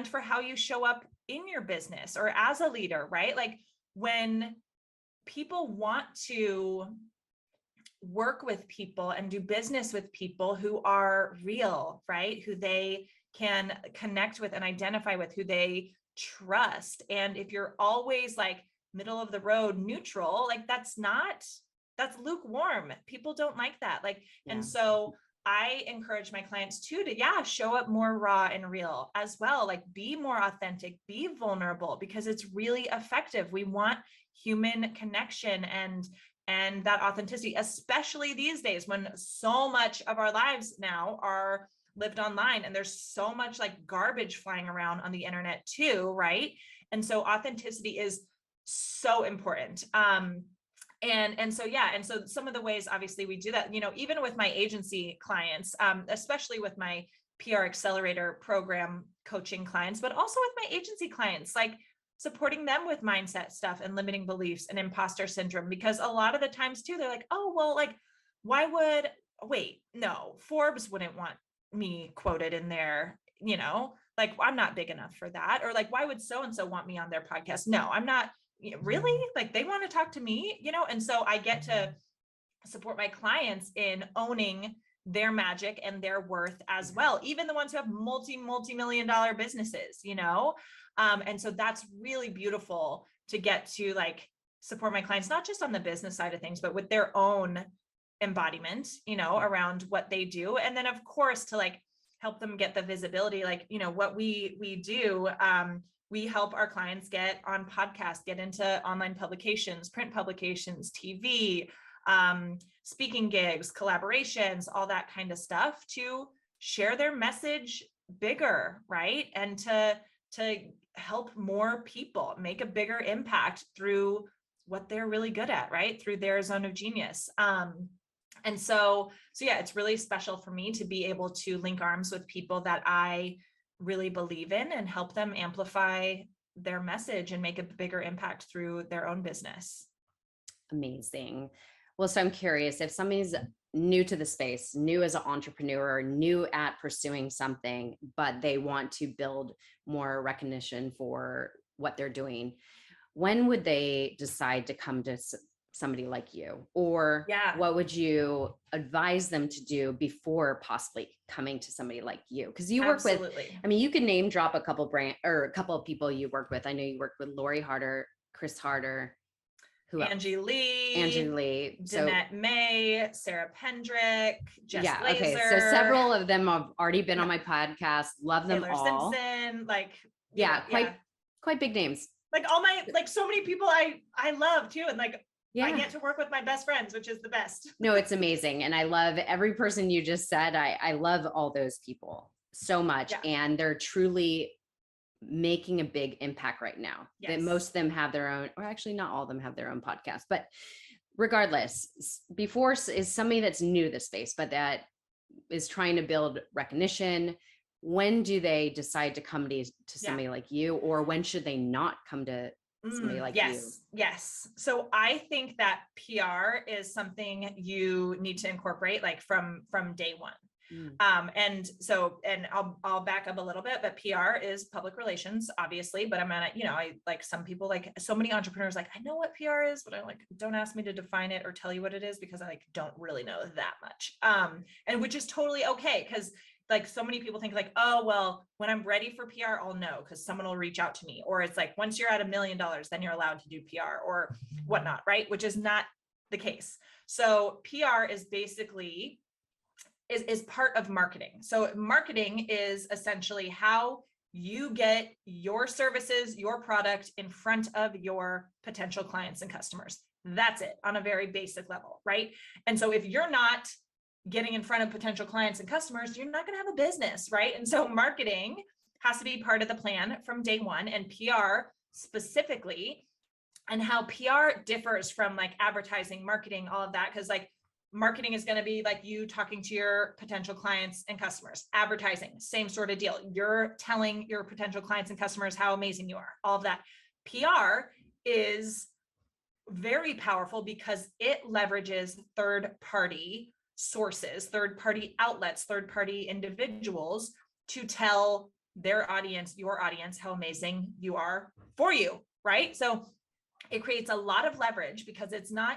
for how you show up in your business or as a leader, right? Like when people want to work with people and do business with people who are real, right? Who they can connect with and identify with, who they trust. And if you're always like middle of the road neutral, like that's lukewarm. People don't like that. Like, and so I encourage my clients too to show up more raw and real as well. Like be more authentic, be vulnerable, because it's really effective. We want human connection and and that authenticity, especially these days when so much of our lives now are lived online and there's so much like garbage flying around on the internet too, right? And so authenticity is so important. And so some of the ways obviously we do that, you know, even with my agency clients, especially with my PR Accelerator program coaching clients, but also with my agency clients, like supporting them with mindset stuff and limiting beliefs and imposter syndrome, because a lot of the times too, they're like, oh, well, like, no, Forbes wouldn't want me quoted in there, you know, like I'm not big enough for that. Or like, why would so-and-so want me on their podcast? No, I'm not, really, like they want to talk to me, you know? And so I get to support my clients in owning their magic and their worth as well, even the ones who have multi-million dollar businesses, you know? And so that's really beautiful to get to like support my clients, not just on the business side of things, but with their own embodiment, you know, around what they do. And then of course to like help them get the visibility, like, you know, what we do, we help our clients get on podcasts, get into online publications, print publications, TV, speaking gigs, collaborations, all that kind of stuff to share their message bigger, right? And to help more people make a bigger impact through what they're really good at, right? Through their zone of genius. And so yeah, it's really special for me to be able to link arms with people that I really believe in and help them amplify their message and make a bigger impact through their own business. Amazing. Well, so I'm curious, if somebody's new to the space, new as an entrepreneur, new at pursuing something, but they want to build more recognition for what they're doing, when would they decide to come to somebody like you? Or what would you advise them to do before possibly coming to somebody like you? Because you work with, I mean, you can name drop a couple brand or a couple of people you worked with. I know you worked with Lori Harder, Chris Harder, Angie Lee, Danette May, Sarah Pendrick, Jess Glazer. Okay. So several of them have already been on my podcast. Love them Taylor all. Simpson, like, quite big names. Like all my, like so many people I love too. And like, I get to work with my best friends, which is the best. No, it's amazing. And I love every person you just said. I love all those people so much. And they're truly making a big impact right now. That most of them have their own, or actually not all of them have their own podcast, but regardless, before is somebody that's new to the space, but that is trying to build recognition. When do they decide to come to somebody like you, or when should they not come to somebody like you? Yes. So I think that PR is something you need to incorporate like from day one. And I'll back up a little bit, but PR is public relations, obviously, but I'm gonna, you know, I like some people, like so many entrepreneurs, like, I know what PR is, but I like, don't ask me to define it or tell you what it is because I like, don't really know that much. And which is totally okay. Cause like so many people think like, oh, well, when I'm ready for PR, I'll know because someone will reach out to me. Or it's like, once you're at $1 million, then you're allowed to do PR or whatnot, right? Which is not the case. So PR is basically is part of marketing. So marketing is essentially how you get your services, your product in front of your potential clients and customers. That's it on a very basic level, right? And so if you're not getting in front of potential clients and customers, you're not going to have a business, right? And so marketing has to be part of the plan from day one, and PR specifically, and how PR differs from like advertising, marketing, all of that. Because like marketing is going to be like you talking to your potential clients and customers. Advertising, same sort of deal. You're telling your potential clients and customers how amazing you are, all of that. PR is very powerful because it leverages third-party sources, third-party outlets, third-party individuals to tell their audience, your audience, how amazing you are for you, right? So it creates a lot of leverage because it's not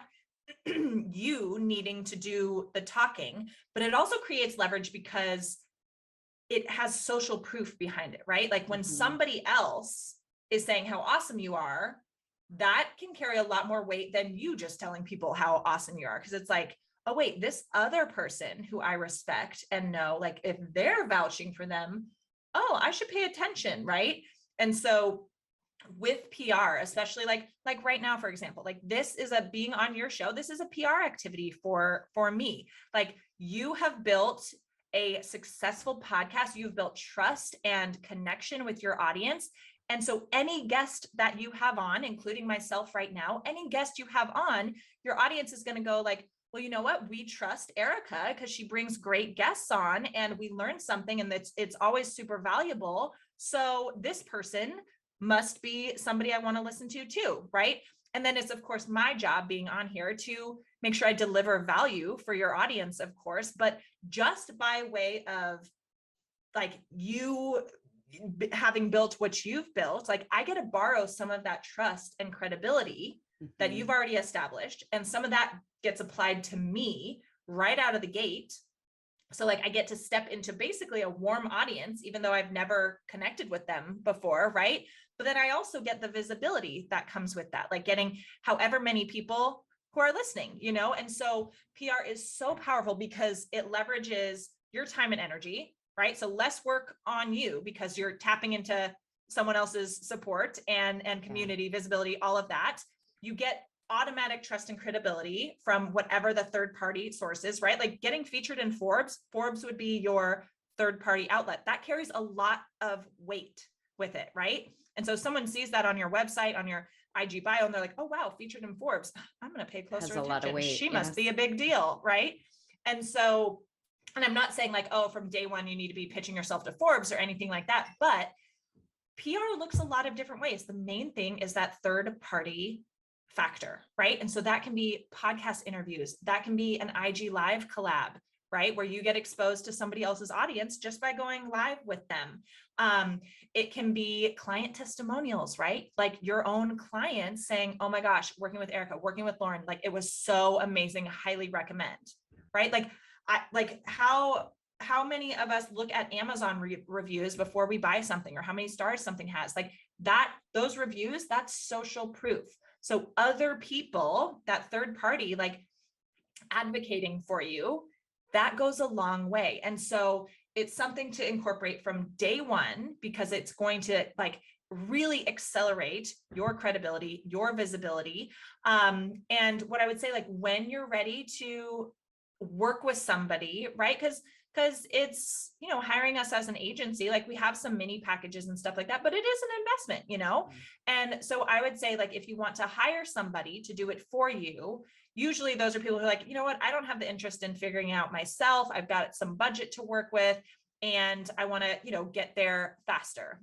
you needing to do the talking, but it also creates leverage because it has social proof behind it, right? Like when somebody else is saying how awesome you are, that can carry a lot more weight than you just telling people how awesome you are. Because it's like, oh wait, this other person who I respect and know, like if they're vouching for them, oh, I should pay attention, right? And so with PR, especially like right now, for example, like this is being on your show. This is a PR activity for me. Like you have built a successful podcast. You've built trust and connection with your audience. And so any guest that you have on, including myself right now, any guest you have on, your audience is going to go like, well, you know what? We trust Erica because she brings great guests on and we learn something and it's always super valuable. So this person must be somebody I want to listen to too, right? And then it's of course my job being on here to make sure I deliver value for your audience, of course, but just by way of like you having built what you've built, like I get to borrow some of that trust and credibility that you've already established. And some of that gets applied to me right out of the gate. So like I get to step into basically a warm audience, even though I've never connected with them before, right? But then I also get the visibility that comes with that, like getting however many people who are listening, you know? And so PR is so powerful because it leverages your time and energy, right? So less work on you because you're tapping into someone else's support and community visibility, all of that. You get automatic trust and credibility from whatever the third party source is, right? Like getting featured in Forbes would be your third party outlet. That carries a lot of weight with it, right? And so someone sees that on your website, on your IG bio, and they're like, oh, wow, featured in Forbes. I'm going to pay closer attention. A lot of weight. She must be a big deal, right? And so, and I'm not saying like, oh, from day one, you need to be pitching yourself to Forbes or anything like that, but PR looks a lot of different ways. The main thing is that third party factor, right? And so that can be podcast interviews, that can be an IG live collab, right? Where you get exposed to somebody else's audience just by going live with them. It can be client testimonials, right? Like your own clients saying, oh my gosh, working with Erica, working with Lauren, like it was so amazing, highly recommend, right? Like how many of us look at Amazon reviews before we buy something, or how many stars something has? Like that, those reviews, that's social proof. So other people, that third party, like advocating for you, that goes a long way. And so it's something to incorporate from day one, because it's going to like really accelerate your credibility, your visibility. And what I would say, like when you're ready to work with somebody, right? Because it's, you know, hiring us as an agency, like we have some mini packages and stuff like that, but it is an investment, you know? And so I would say, like, if you want to hire somebody to do it for you, usually those are people who are like, you know what, I don't have the interest in figuring out myself. I've got some budget to work with and I want to, you know, get there faster.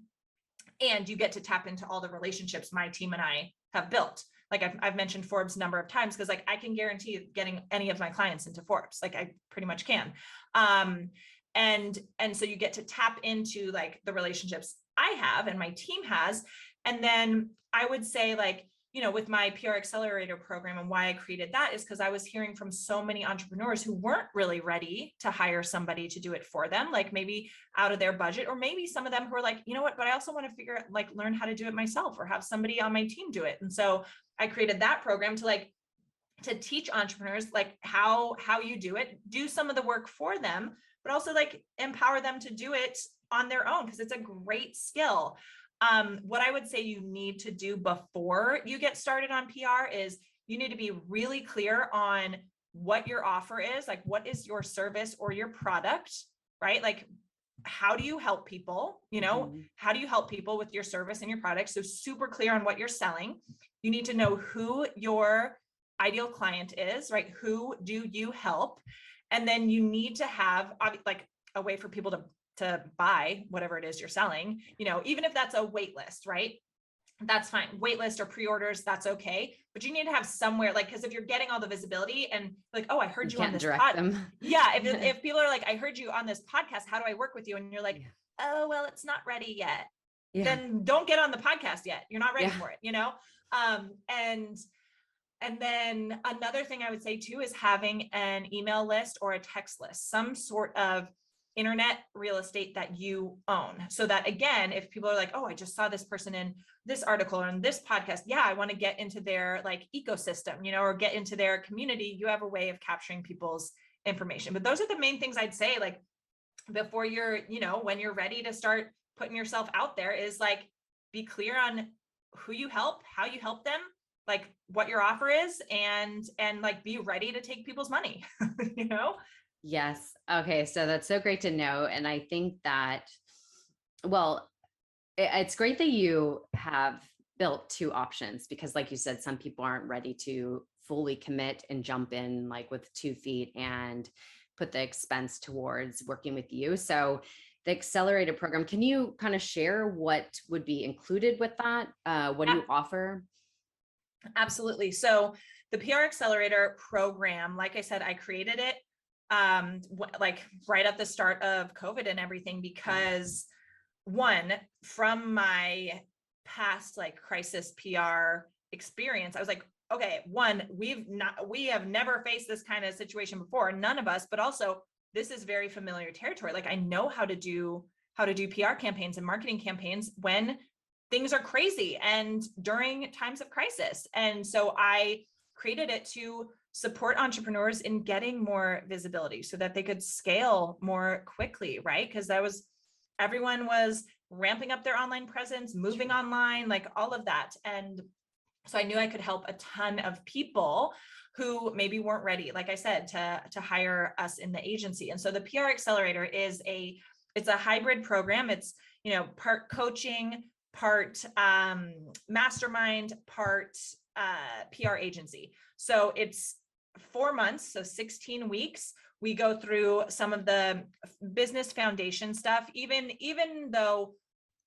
And you get to tap into all the relationships my team and I have built. Like I've mentioned Forbes a number of times because like I can guarantee getting any of my clients into Forbes, like I pretty much can. And so you get to tap into like the relationships I have and my team has. And then I would say, like, you know, with my PR Accelerator program, and why I created that is because I was hearing from so many entrepreneurs who weren't really ready to hire somebody to do it for them, like maybe out of their budget, or maybe some of them who are like, you know what, but I also want to figure out, like, learn how to do it myself or have somebody on my team do it. And so I created that program to teach entrepreneurs like how you do it, do some of the work for them, but also like empower them to do it on their own, because it's a great skill. What I would say you need to do before you get started on PR is you need to be really clear on what your offer is, like what is your service or your product, right? Like, how do you help people? You know, how do you help people with your service and your product? So super clear on what you're selling. You need to know who your ideal client is, right? Who do you help? And then you need to have like a way for people to buy whatever it is you're selling, you know, even if that's a wait list, right? That's fine. Wait list or pre-orders, that's okay. But you need to have somewhere, like, because if you're getting all the visibility and like, oh, I heard you on this podcast. Yeah. If people are like, I heard you on this podcast, how do I work with you? And you're like, oh, well, it's not ready yet. Then don't get on the podcast yet. You're not ready for it, you know? And then another thing I would say too is having an email list or a text list, some sort of internet real estate that you own. So that, again, if people are like, oh, I just saw this person in this article or in this podcast, yeah, I want to get into their like ecosystem, you know, or get into their community, you have a way of capturing people's information. But those are the main things I'd say, like, before you're, you know, when you're ready to start putting yourself out there, is like, be clear on who you help, how you help them, like what your offer is, and like be ready to take people's money, you know? Yes. Okay. So that's so great to know. And I think that, well, it's great that you have built two options, because like you said, some people aren't ready to fully commit and jump in like with 2 feet and put the expense towards working with you. So the accelerator program, can you kind of share what would be included with that? What do you offer? Absolutely. So the PR Accelerator program, like I said, I created it like right at the start of COVID and everything, because one, from my past like crisis PR experience, I was like, okay, one, we have never faced this kind of situation before, none of us, but also this is very familiar territory. Like I know how to do PR campaigns and marketing campaigns when things are crazy and during times of crisis. And so I created it to support entrepreneurs in getting more visibility so that they could scale more quickly, right? Because everyone was ramping up their online presence, moving online, like all of that. And so I knew I could help a ton of people who maybe weren't ready, like I said, to hire us in the agency. And so the PR Accelerator it's a hybrid program. It's, part coaching, part mastermind, part PR agency. So it's 4 months, so 16 weeks. We go through some of the business foundation stuff, even though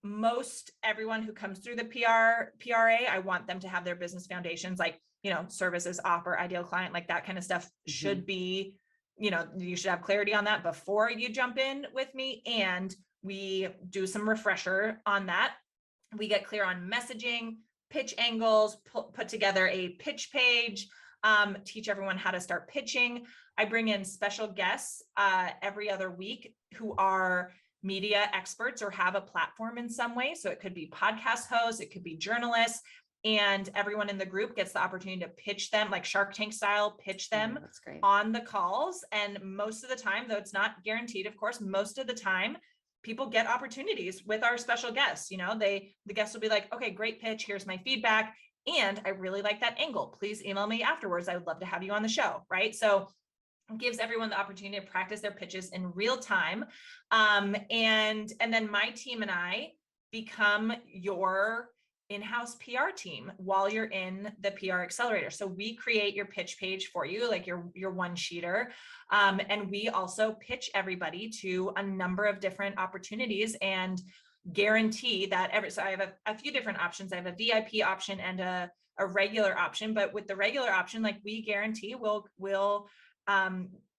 most everyone who comes through the PRA, I want them to have their business foundations, like, services, offer, ideal client, like that kind of stuff should be, you should have clarity on that before you jump in with me. And we do some refresher on that. We get clear on messaging, pitch angles, put together a pitch page, teach everyone how to start pitching. I bring in special guests every other week who are media experts or have a platform in some way. So it could be podcast hosts, it could be journalists, and everyone in the group gets the opportunity to pitch them, like Shark Tank style, pitch them on the calls. And most of the time, though it's not guaranteed, of course, most of the time, people get opportunities with our special guests. The guests will be like, okay, great pitch. Here's my feedback. And I really like that angle. Please email me afterwards. I would love to have you on the show. Right. So it gives everyone the opportunity to practice their pitches in real time. And then my team and I become your in-house PR team while you're in the PR Accelerator. So we create your pitch page for you, like your one-sheeter. And we also pitch everybody to a number of different opportunities and guarantee that so I have a few different options. I have a VIP option and a regular option, but with the regular option, like we guarantee we'll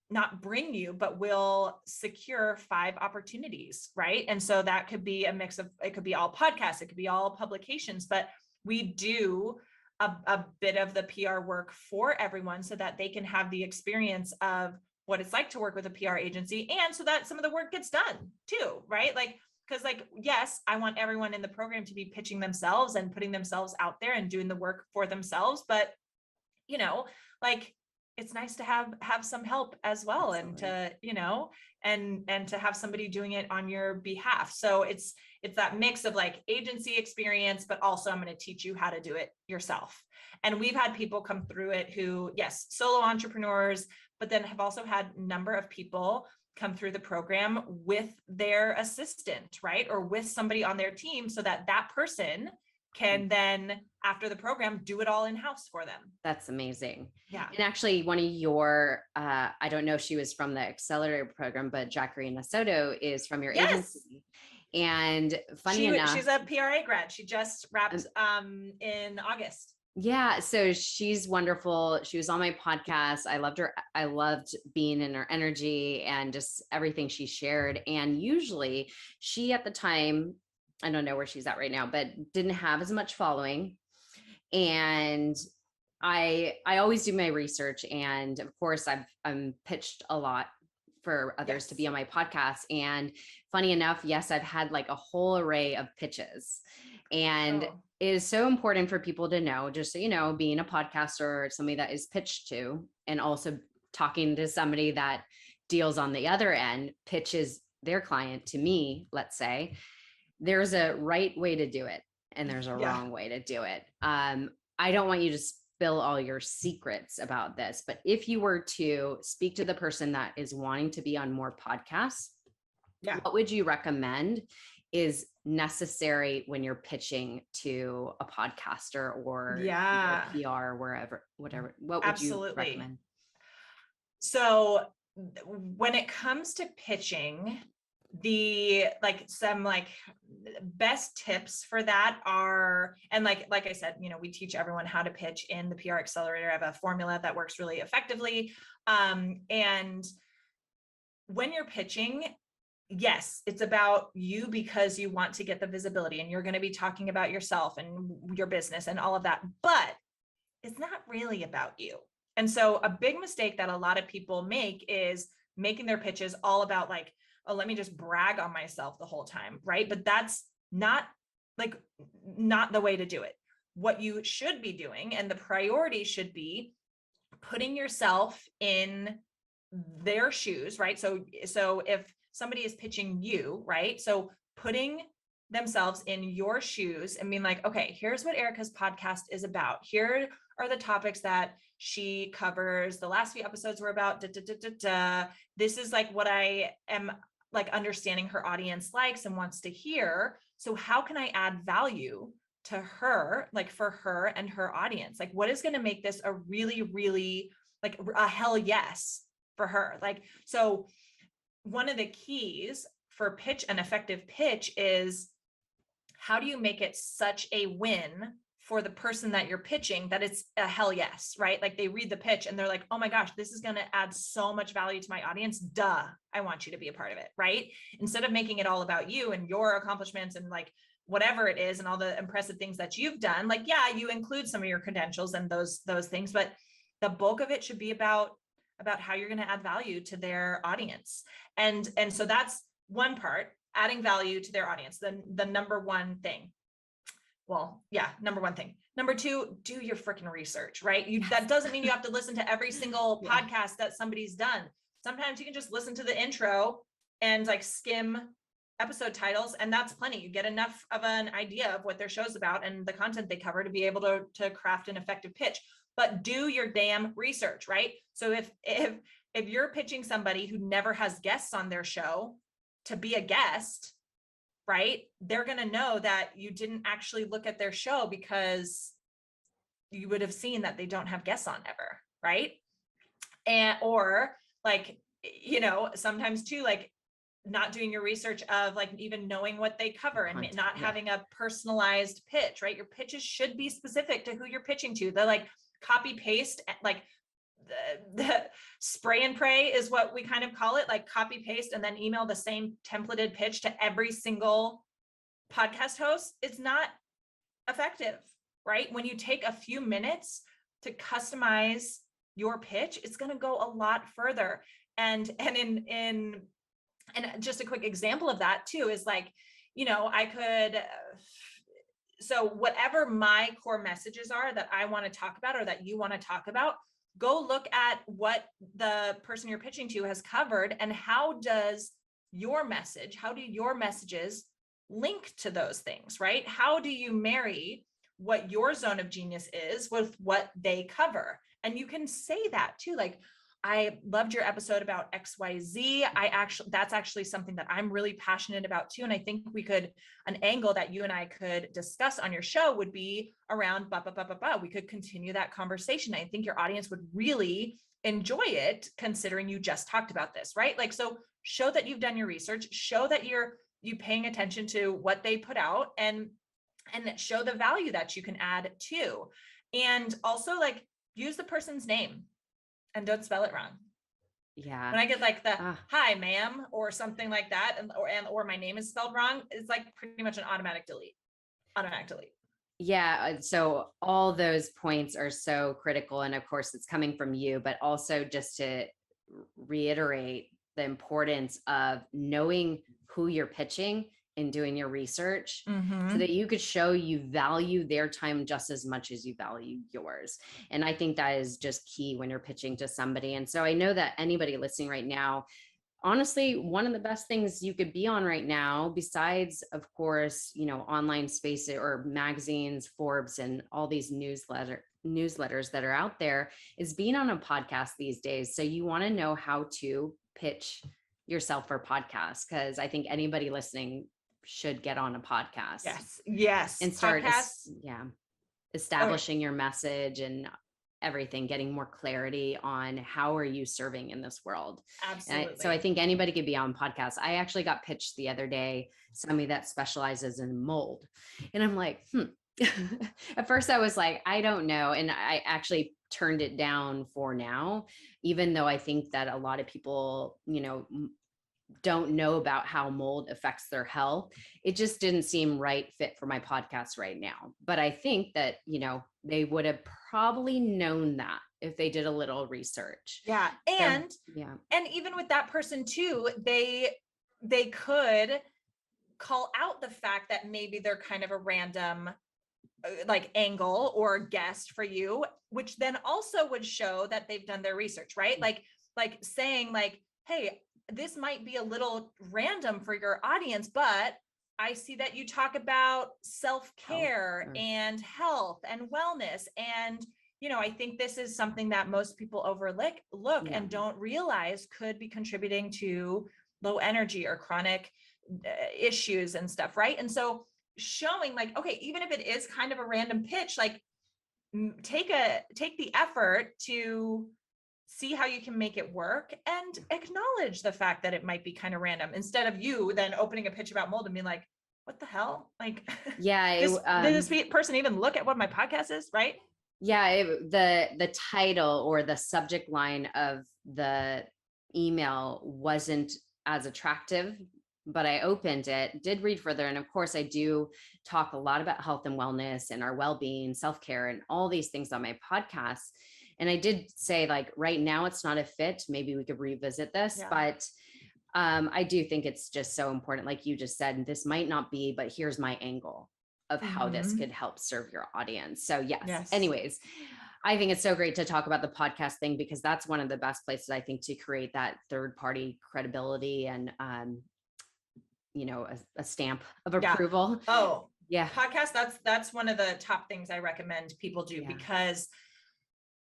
not bring you, but we'll secure 5 opportunities, right? And so that could be a mix of, it could be all podcasts, it could be all publications, but we do a bit of the PR work for everyone so that they can have the experience of what it's like to work with a PR agency, and so that some of the work gets done too, right? Because yes, I want everyone in the program to be pitching themselves and putting themselves out there and doing the work for themselves, but it's nice to have some help as well. Absolutely. And to have somebody doing it on your behalf. So it's that mix of like agency experience, but also I'm going to teach you how to do it yourself. And we've had people come through it who, yes, solo entrepreneurs, but then have also had a number of people come through the program with their assistant, right? Or with somebody on their team so that person can then, after the program, do it all in-house for them. That's amazing. Yeah. And actually one of your, I don't know if she was from the Accelerator program, but Jacqueline Soto is from your agency. And funny enough, she's a PRA grad. She just wrapped in August. Yeah. So she's wonderful. She was on my podcast. I loved her. I loved being in her energy and just everything she shared. And usually she, at the time, I don't know where she's at right now, but didn't have as much following. And I always do my research. And of course I'm pitched a lot for others to be on my podcast. And funny enough, yes, I've had like a whole array of pitches. And it is so important for people to know, just so you know, being a podcaster, somebody that is pitched to, and also talking to somebody that deals on the other end, pitches their client to me, let's say, there's a right way to do it. and there's a wrong way to do it. I don't want you to spill all your secrets about this, but if you were to speak to the person that is wanting to be on more podcasts, what would you recommend is necessary when you're pitching to a podcaster or PR or wherever, whatever? What would you recommend? So when it comes to pitching, some best tips for that are, and like I said, we teach everyone how to pitch in the PR Accelerator. I have a formula that works really effectively. And when you're pitching, yes, it's about you because you want to get the visibility and you're going to be talking about yourself and your business and all of that, but it's not really about you. And so a big mistake that a lot of people make is making their pitches all about oh, let me just brag on myself the whole time, right? But that's not the way to do it. What you should be doing, and the priority should be putting yourself in their shoes, right? So if somebody is pitching you, right? So putting themselves in your shoes and being like, okay, here's what Erica's podcast is about. Here are the topics that she covers. The last few episodes were about This is what I am understanding her audience likes and wants to hear. So how can I add value to her, for her and her audience? What is going to make this a really, really a hell yes for her? So one of the keys for an effective pitch is, how do you make it such a win for the person that you're pitching that it's a hell yes, right? They read the pitch and they're like, oh my gosh, this is going to add so much value to my audience. Duh, I want you to be a part of it, right? Instead of making it all about you and your accomplishments and whatever it is and all the impressive things that you've done, you include some of your credentials and those things, but the bulk of it should be about how you're going to add value to their audience. And so that's one part, adding value to their audience, the number one thing. Well, yeah, number one thing. Number two, do your freaking research, right? That doesn't mean you have to listen to every single podcast that somebody's done. Sometimes you can just listen to the intro and skim episode titles, and that's plenty. You get enough of an idea of what their show's about and the content they cover to be able to craft an effective pitch. But do your damn research, right? So if you're pitching somebody who never has guests on their show to be a guest, right? They're going to know that you didn't actually look at their show because you would have seen that they don't have guests on ever, right? Or sometimes too, not doing your research of even knowing what they cover and not having a personalized pitch, right? Your pitches should be specific to who you're pitching to. The copy paste, the spray and pray is what we kind of call it, copy paste and then email the same templated pitch to every single podcast host. It's not effective, right? When you take a few minutes to customize your pitch, it's going to go a lot further. And just a quick example of that too is I could, so whatever my core messages are that I want to talk about or that you want to talk about, go look at what the person you're pitching to has covered and how do your messages link to those things, right? How do you marry what your zone of genius is with what they cover? And you can say that too, I loved your episode about XYZ. That's actually something that I'm really passionate about too. And I think an angle that you and I could discuss on your show would be around we could continue that conversation. I think your audience would really enjoy it, considering you just talked about this, right? So show that you've done your research, show that you paying attention to what they put out, and show the value that you can add too. And also use the person's name. And don't spell it wrong. Yeah. When I get hi, ma'am, or something like that, or my name is spelled wrong, it's pretty much an automatic delete. Yeah. So all those points are so critical. And of course it's coming from you, but also just to reiterate the importance of knowing who you're pitching and doing your research so that you could show you value their time just as much as you value yours. And I think that is just key when you're pitching to somebody. And so I know that anybody listening right now honestly, one of the best things you could be on right now, besides, of course, online spaces or magazines, Forbes, and all these newsletters that are out there, is being on a podcast these days. So you want to know how to pitch yourself for podcasts, because I think anybody listening should get on a podcast. Yes. And start Podcasts. Establishing your message and everything, getting more clarity on how are you serving in this world. Absolutely. So I think anybody could be on podcasts. I actually got pitched the other day, somebody that specializes in mold. And I'm like, At first I was like, I don't know. And I actually turned it down for now, even though I think that a lot of people, don't know about how mold affects their health. It just didn't seem right fit for my podcast right now. But I think that, they would have probably known that if they did a little research. Yeah. And even with that person too, they could call out the fact that maybe they're kind of a random like angle or guest for you, which then also would show that they've done their research, right? Like saying like, hey, this might be a little random for your audience, but I see that you talk about self-care and health and wellness. And, I think this is something that most people overlook and don't realize could be contributing to low energy or chronic issues and stuff. Right. And so showing like, okay, even if it is kind of a random pitch, like take the effort to see how you can make it work and acknowledge the fact that it might be kind of random, instead of you then opening a pitch about mold and being like, what the hell? Like, did this person even look at what my podcast is? Right. Yeah. The title or the subject line of the email wasn't as attractive, but I opened it, did read further. And of course I do talk a lot about health and wellness and our well-being, self-care, and all these things on my podcast. And I did say, like, right now it's not a fit. Maybe we could revisit this, but I do think it's just so important. Like you just said, this might not be, but here's my angle of how this could help serve your audience. So yes. Anyways, I think it's so great to talk about the podcast thing, because that's one of the best places, I think, to create that third party credibility and, a stamp of approval. Oh yeah. Podcast. That's one of the top things I recommend people do, because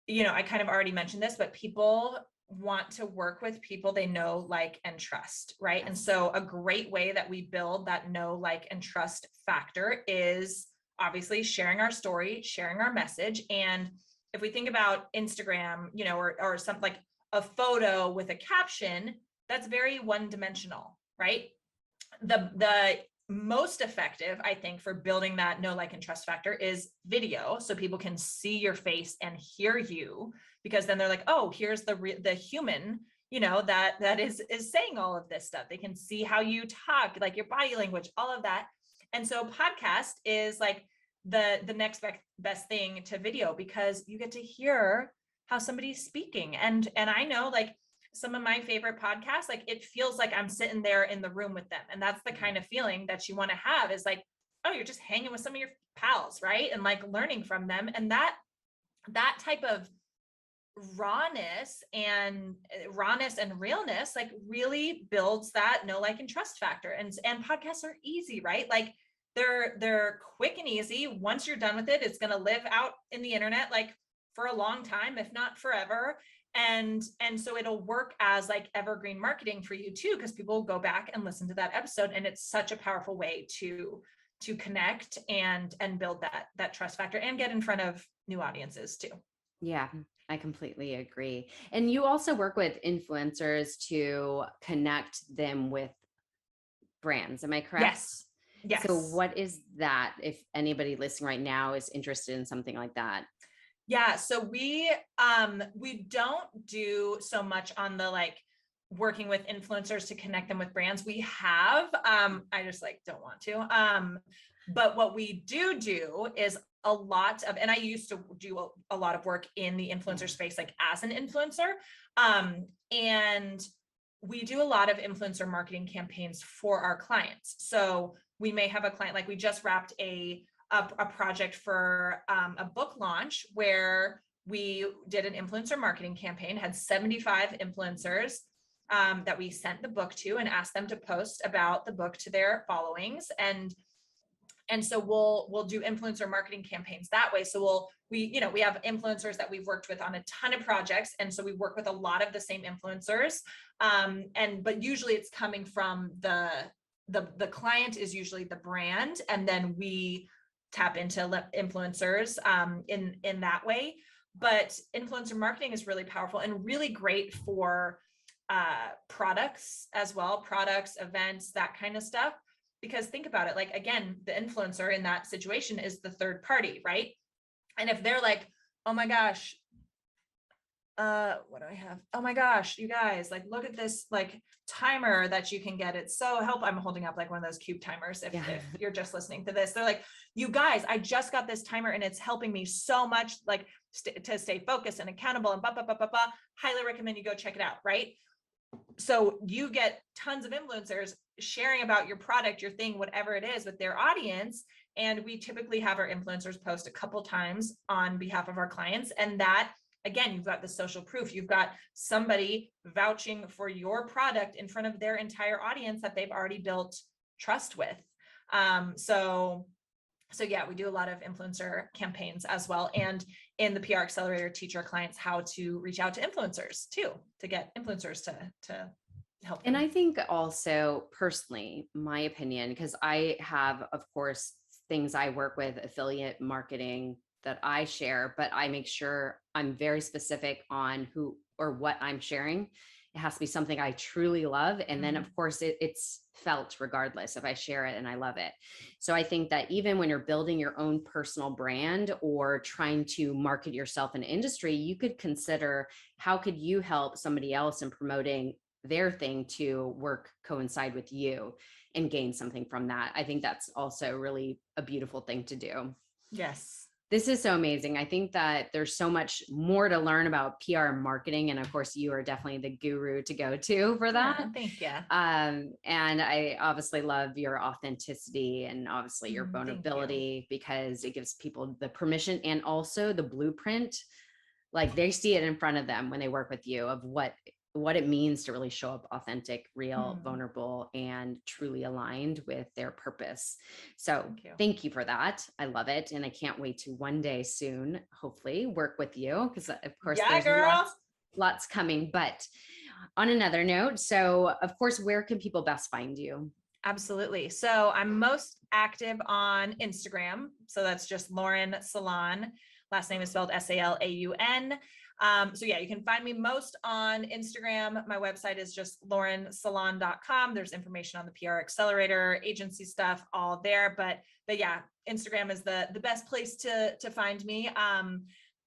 I kind of already mentioned this, but people want to work with people they know, like, and trust, right? Yes. And so a great way that we build that know, like, and trust factor is obviously sharing our story, sharing our message. And if we think about Instagram, or something like a photo with a caption, that's very one-dimensional, right? The most effective, I think, for building that know, like, and trust factor is video. So people can see your face and hear you, because then they're like, oh, here's the human, that is saying all of this stuff. They can see how you talk, like your body language, all of that. And so podcast is like the next best thing to video, because you get to hear how somebody's speaking. And I know, like, some of my favorite podcasts, like, it feels like I'm sitting there in the room with them. And that's the kind of feeling that you want to have, is like, oh, you're just hanging with some of your pals, right? And like learning from them. And that type of rawness and realness, like, really builds that know, like, and trust factor. And podcasts are easy, right? Like, they're quick and easy. Once you're done with it, it's going to live out in the internet, like, for a long time, if not forever. And so it'll work as like evergreen marketing for you too, because people will go back and listen to that episode. And it's such a powerful way to connect and build that trust factor and get in front of new audiences too. Yeah, I completely agree. And you also work with influencers to connect them with brands. Am I correct? Yes. So what is that, if anybody listening right now is interested in something like that? Yeah. So we don't do so much on the, like, working with influencers to connect them with brands. We have, I just, like, don't want to, but what we do is a lot of, and I used to do a lot of work in the influencer space, like as an influencer. And we do a lot of influencer marketing campaigns for our clients. So we may have a client, like, we just wrapped a project for a book launch where we did an influencer marketing campaign, had 75 influencers that we sent the book to and asked them to post about the book to their followings. And so we'll do influencer marketing campaigns that way. So we have influencers that we've worked with on a ton of projects. And so we work with a lot of the same influencers. But usually it's coming from the client is usually the brand. And then we tap into influencers in that way. But influencer marketing is really powerful and really great for products as well, products, events, that kind of stuff. Because think about it, like, again, the influencer in that situation is the third party, right? And if they're like, oh my gosh, what do I have? Oh my gosh, you guys, like, look at this like timer that you can get. It's so helpful. I'm holding up like one of those cube timers. If you're just listening to this, they're like, you guys, I just got this timer and it's helping me so much, like to stay focused and accountable and blah, blah, blah, blah, blah. Highly recommend you go check it out, right? So you get tons of influencers sharing about your product, your thing, whatever it is with their audience. And we typically have our influencers post a couple times on behalf of our clients. And that, again, you've got the social proof. You've got somebody vouching for your product in front of their entire audience that they've already built trust with. So yeah, we do a lot of influencer campaigns as well. And in the PR Accelerator, teach our clients how to reach out to influencers too, to get influencers to help them. And I think also personally, my opinion, because I have, of course, things I work with, affiliate marketing that I share, but I make sure I'm very specific on who or what I'm sharing. It has to be something I truly love. And then of course it's felt regardless if I share it and I love it. So I think that even when you're building your own personal brand or trying to market yourself in industry, you could consider how could you help somebody else in promoting their thing to coincide with you and gain something from that. I think that's also really a beautiful thing to do. Yes. This is so amazing. I think that there's so much more to learn about PR and marketing. And of course, you are definitely the guru to go to for that. Yeah, thank you. And I obviously love your authenticity and obviously your vulnerability because it gives people the permission and also the blueprint. Like they see it in front of them when they work with you of what it means to really show up authentic, real, vulnerable, and truly aligned with their purpose. So thank you for that. I love it. And I can't wait to one day soon, hopefully work with you. Because of course, there's lots coming, but on another note, so of course, where can people best find you? Absolutely. So I'm most active on Instagram. So that's just Lauren Salaun. Last name is spelled Salaun. So yeah, you can find me most on Instagram. My website is just laurensalaun.com. There's information on the PR Accelerator, agency stuff, all there. But yeah, Instagram is the best place to find me.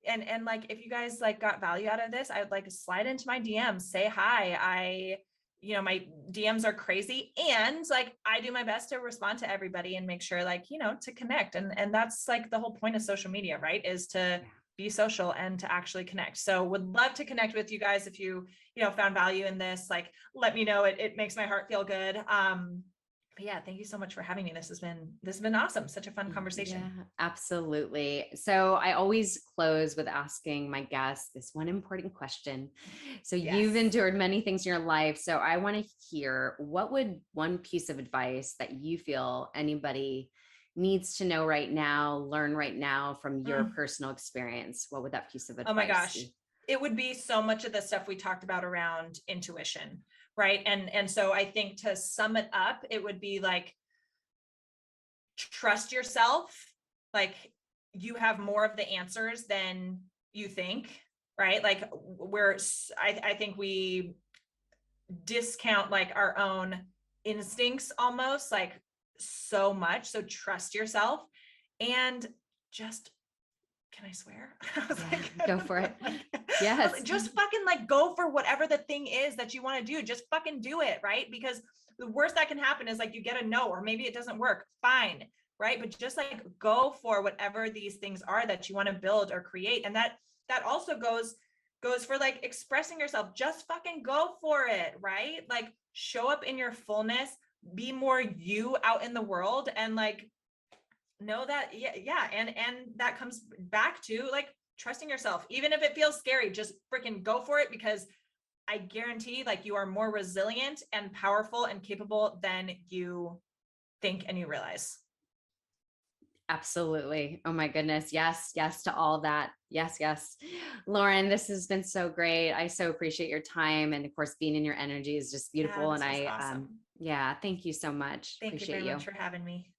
And like, if you guys like got value out of this, I would like slide into my DMs, say hi. My DMs are crazy and like, I do my best to respond to everybody and make sure like, to connect. And that's like the whole point of social media, right? Is to be social and to actually connect. So would love to connect with you guys. If you found value in this, like, let me know. It makes my heart feel good. But yeah, thank you so much for having me. This has been awesome. Such a fun conversation. Yeah, absolutely. So I always close with asking my guests this one important question. So you've endured many things in your life. So I want to hear, what would one piece of advice that you feel anybody needs to know right now, learn right now from your personal experience? What would that piece of advice Oh my gosh, be? It would be so much of the stuff we talked about around intuition, right? And so I think to sum it up, it would be like, trust yourself. Like you have more of the answers than you think, right? Like I think we discount like our own instincts almost like so much. So trust yourself and just, can I swear? Go for it. Yes. Just fucking like go for whatever the thing is that you want to do. Just fucking do it. Right. Because the worst that can happen is like you get a no, or maybe it doesn't work. Fine. Right. But just like go for whatever these things are that you want to build or create. And that also goes for like expressing yourself. Just fucking go for it. Right. Like show up in your fullness, be more you out in the world, and like know that and that comes back to like trusting yourself. Even if it feels scary, just freaking go for it, because I guarantee like you are more resilient and powerful and capable than you think and you realize. Absolutely. Oh my goodness. Yes. Yes to all that. Yes. Yes. Lauren, this has been so great. I so appreciate your time. And of course, being in your energy is just beautiful. Yeah, this was awesome. Yeah, thank you so much. Thank you Appreciate very much for having me.